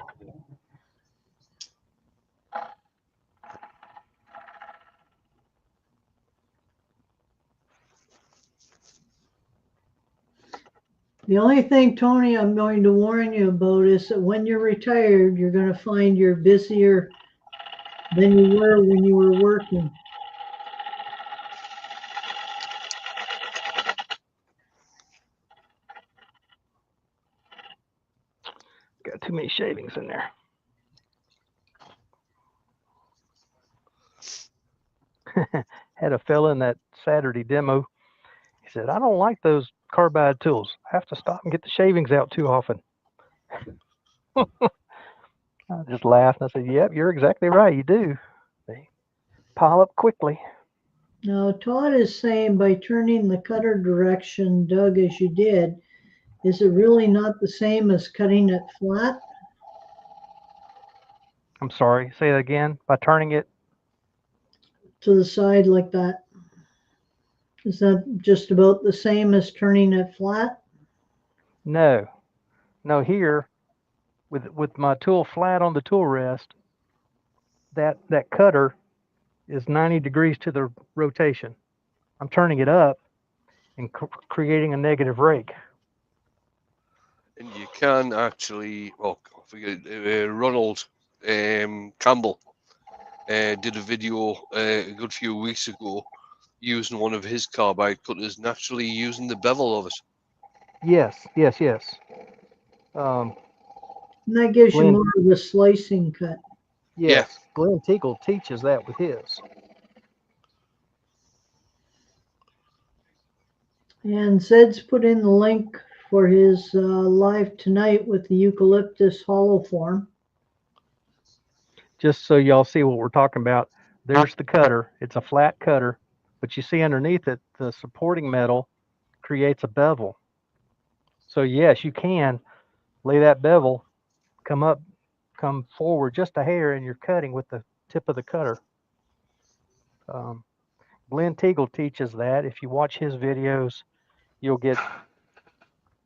The only thing, Tony, I'm going to warn you about is that when you're retired, you're going to find you're busier than you were when you were working. Got too many shavings in there. Had a fella in that Saturday demo. He said, I don't like those carbide tools. I have to stop and get the shavings out too often. I just laughed and I said, yep, you're exactly right. You do. They pile up quickly. Now, Todd is saying by turning the cutter direction, Doug, as you did, is it really not the same as cutting it flat? I'm sorry. Say that again. By turning it. To the side like that? Is that just about the same as turning it flat? No. No, here, with my tool flat on the tool rest, that cutter is 90 degrees to the rotation. I'm turning it up and creating a negative rake. And you can actually, I forget, Ronald Campbell did a video a good few weeks ago using one of his carbide cutters, naturally using the bevel of it. Yes. And that gives you Glenn- more of a slicing cut. Yes. Glenn Teagle teaches that with his. And Zed's put in the link for his live tonight with the eucalyptus hollow form. Just so y'all see what we're talking about, there's the cutter. It's a flat cutter, but you see underneath it, the supporting metal creates a bevel. So yes, you can lay that bevel, come forward just a hair, and you're cutting with the tip of the cutter. Glenn Teagle teaches that. If you watch his videos, you'll get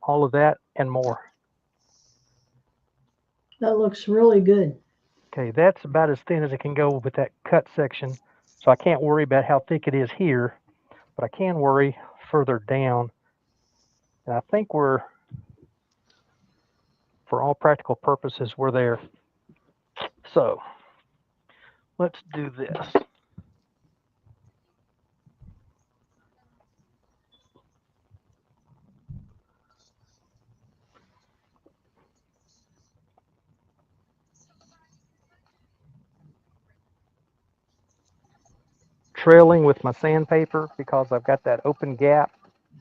all of that and more. That looks really good. Okay, that's about as thin as it can go with that cut section. So I can't worry about how thick it is here, but I can worry further down. And I think for all practical purposes, we're there. So let's do this. Trailing with my sandpaper because I've got that open gap.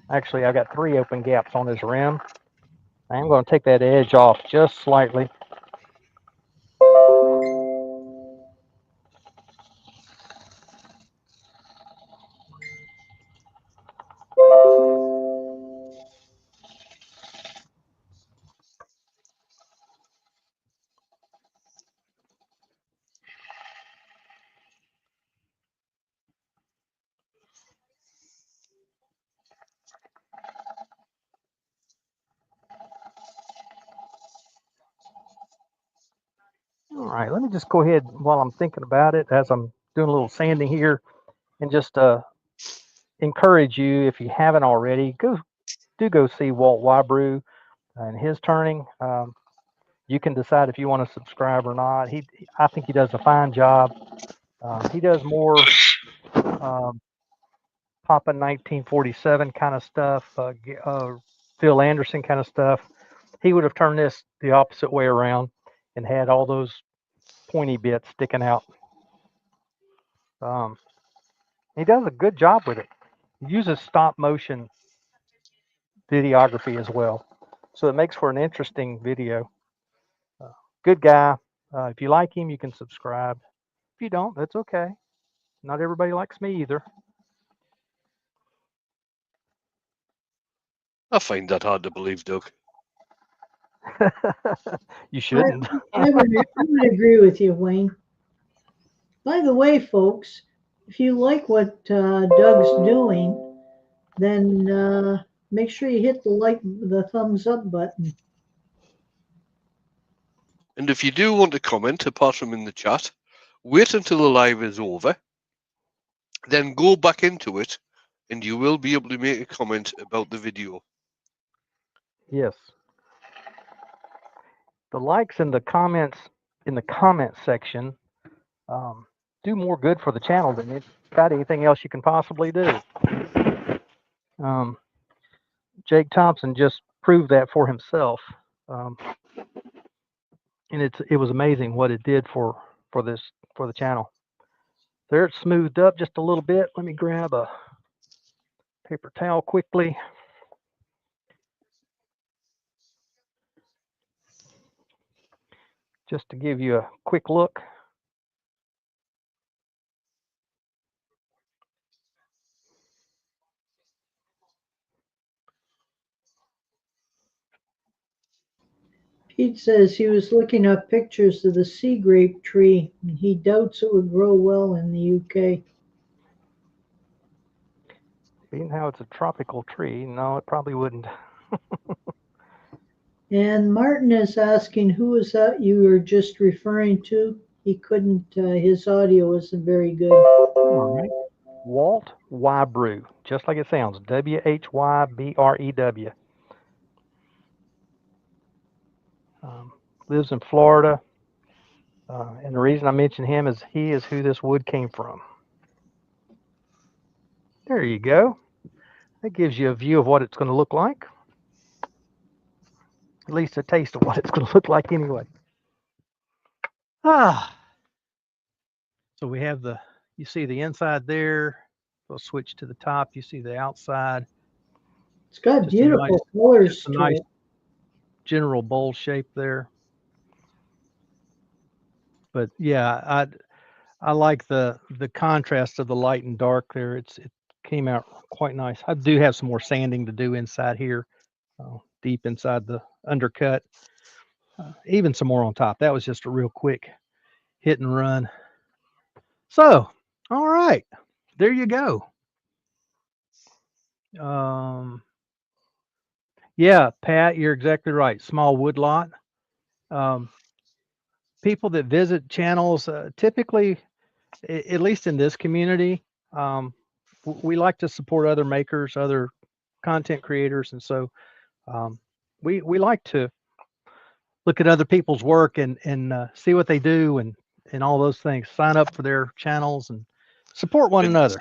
Actually, I've got 3 open gaps on this rim. I'm going to take that edge off just slightly. right, let me just go ahead while I'm thinking about it as I'm doing a little sanding here, and just encourage you, if you haven't already, go see Walt Whybrew and his turning. You can decide if you want to subscribe or not. I think he does a fine job. He does more um, Papa 1947 kind of stuff, Phil Anderson kind of stuff. He would have turned this the opposite way around and had all those pointy bits sticking out. Um, he does a good job with it. He uses stop motion videography as well, so it makes for an interesting video. Good guy. If you like him, you can subscribe. If you don't, that's okay. Not everybody likes me either. I find that hard to believe, Doug. You shouldn't. I would agree with you, Wayne. By the way, folks, if you like what Doug's doing, then make sure you hit the thumbs up button. And if you do want to comment, apart from in the chat, wait until the live is over, then go back into it, and you will be able to make a comment about the video. Yes. The likes and the comments in the comment section do more good for the channel than about anything else you can possibly do. Jake Thompson just proved that for himself, and it was amazing what it did for the channel. There, it's smoothed up just a little bit. Let me grab a paper towel quickly. Just to give you a quick look. Pete says he was looking up pictures of the sea grape tree, and he doubts it would grow well in the UK. Being how it's a tropical tree, no, it probably wouldn't. And Martin is asking, who was that you were just referring to? He couldn't, his audio wasn't very good. All right. Walt Whybrew, just like it sounds, Whybrew. Lives in Florida. And the reason I mention him is he is who this wood came from. There you go. That gives you a view of what it's going to look like. At least a taste of what it's going to look like anyway. So we have you see the inside there. We'll switch to the top. You see the outside. It's got Just beautiful colors just a to nice it. general bowl shape there. But yeah, I like the contrast of the light and dark there. It came out quite nice. I do have some more sanding to do inside here, deep inside the undercut. Even some more on top. That was just a real quick hit and run. So, all right, there you go. Yeah, Pat, you're exactly right. Small wood lot. People that visit channels, typically, at least in this community, we like to support other makers, other content creators, and so we like to look at other people's work and see what they do and all those things. Sign up for their channels and support one another.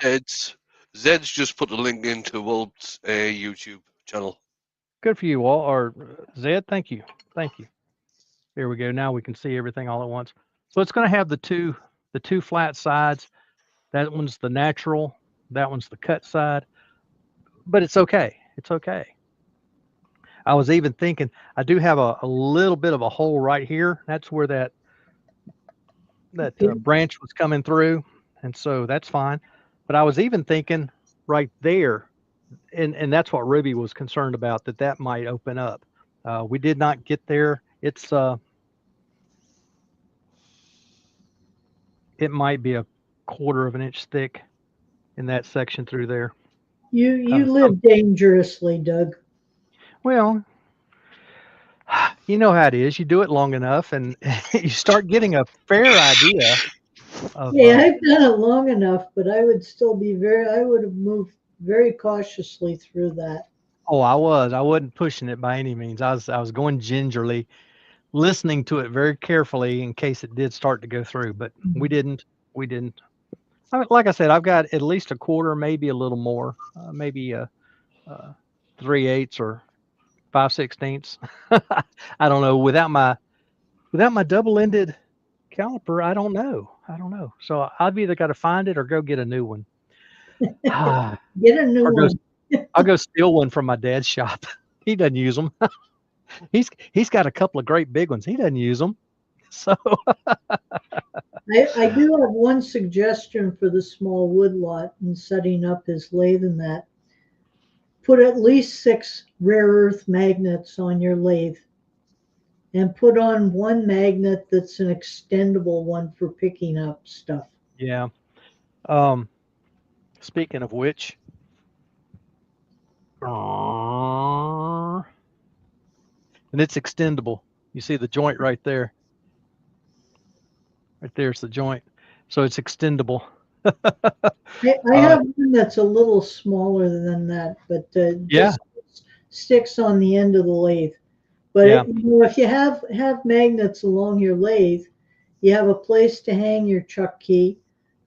Zed's just put a link into Walt's YouTube channel. Good for you, Walt, or Zed. Thank you. There we go. Now we can see everything all at once. So it's going to have the two flat sides. That one's the natural. That one's the cut side. But it's okay. It's okay. I was even thinking I do have a little bit of a hole right here. That's where that branch was coming through, and so that's fine. But I was even thinking right there, and that's what Ruby was concerned about, that might open up. We did not get there. It might be a quarter of an inch thick in that section through there. You live dangerously, Doug. Well, you know how it is. You do it long enough, and you start getting a fair idea of. Yeah, I've done it long enough, but I would still be I would have moved very cautiously through that. Oh, I was. I wasn't pushing it by any means. I was going gingerly, listening to it very carefully in case it did start to go through. But we didn't. We didn't. Like I said, I've got at least a quarter, maybe a little more, maybe 3/8 or 5/16. I don't know. Without my double-ended caliper, I don't know. I don't know. So I've either got to find it or go get a new one. Ah, Get a new or go, one. I'll go steal one from my dad's shop. He doesn't use them. He's got a couple of great big ones. He doesn't use them. So I do have one suggestion for the small wood lot and setting up his lathe and that. Put at least 6 rare earth magnets on your lathe and put on one magnet that's an extendable one for picking up stuff. yeah. Speaking of which, and it's extendable. You see the joint right there. Right there's the joint. So it's extendable. I have one that's a little smaller than that, but Yeah. just sticks on the end of the lathe. But Yeah. if you have magnets along your lathe, you have a place to hang your chuck key.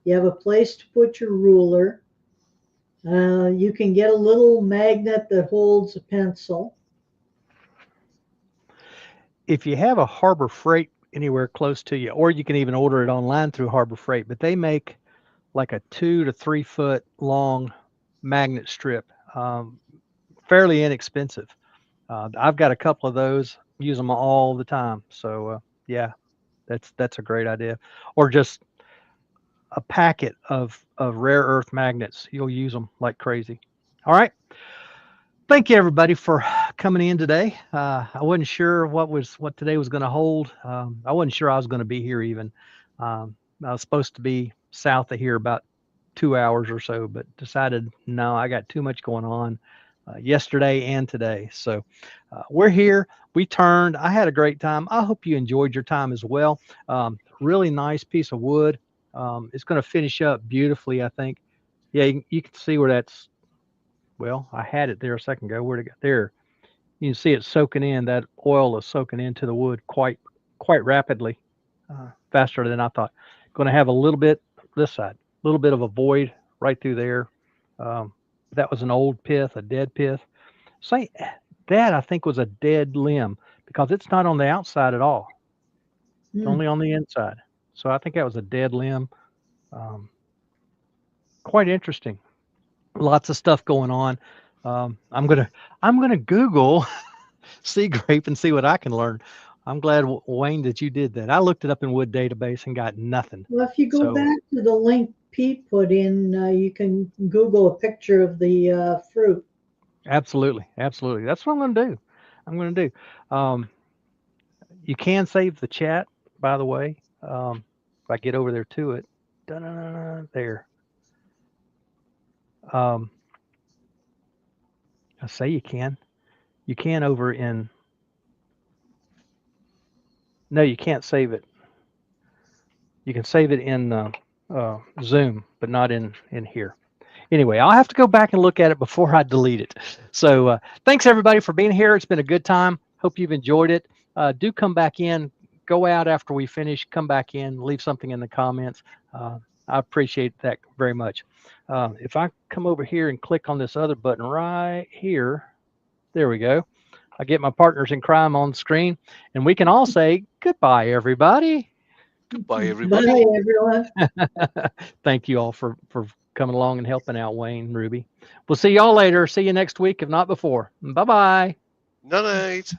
You have a place to put your ruler. You can get a little magnet that holds a pencil. If you have a Harbor Freight anywhere close to you, or you can even order it online through Harbor Freight, but they make like a 2 to 3 foot long magnet strip, fairly inexpensive. I've got a couple of those, use them all the time. So yeah, that's a great idea. Or just a packet of rare earth magnets. You'll use them like crazy. All right. Thank you everybody for coming in today. I wasn't sure what today was going to hold. I wasn't sure I was going to be here even. I was supposed to be south of here about 2 hours or so, but decided no, I got too much going on yesterday and today. So we're here. We turned. I had a great time. I hope you enjoyed your time as well. Really nice piece of wood. It's going to finish up beautifully, I think. Yeah, you can see where that's. Well, I had it there a second ago. Where'd it go? There. You can see it soaking in. That oil is soaking into the wood quite rapidly, faster than I thought. Going to have a little bit this side, a little bit of a void right through there. That was an old pith, a dead pith. Say that I think was a dead limb because it's not on the outside at all. It's only on the inside. So I think that was a dead limb. Quite interesting. Lots of stuff going on. I'm gonna Google Sea Grape and see what I can learn. I'm glad, Wayne, that you did that. I looked it up in Wood Database and got nothing. Well, if you go back to the link Pete put in, you can Google a picture of the fruit. Absolutely. That's what I'm going to do. You can save the chat, by the way. If I get over there to it, there. I say you can. You can over in. No, you can't save it. You can save it in Zoom, but not in here. Anyway, I'll have to go back and look at it before I delete it. So thanks everybody for being here. It's been a good time. Hope you've enjoyed it. Do come back in. Go out after we finish. Come back in. Leave something in the comments. I appreciate that very much. If I come over here and click on this other button right here, there we go. I get my partners in crime on the screen, and we can all say goodbye, everybody. Goodbye, everybody. Bye, everyone. Thank you all for coming along and helping out, Wayne, Ruby. We'll see y'all later. See you next week, if not before. Bye-bye. Night.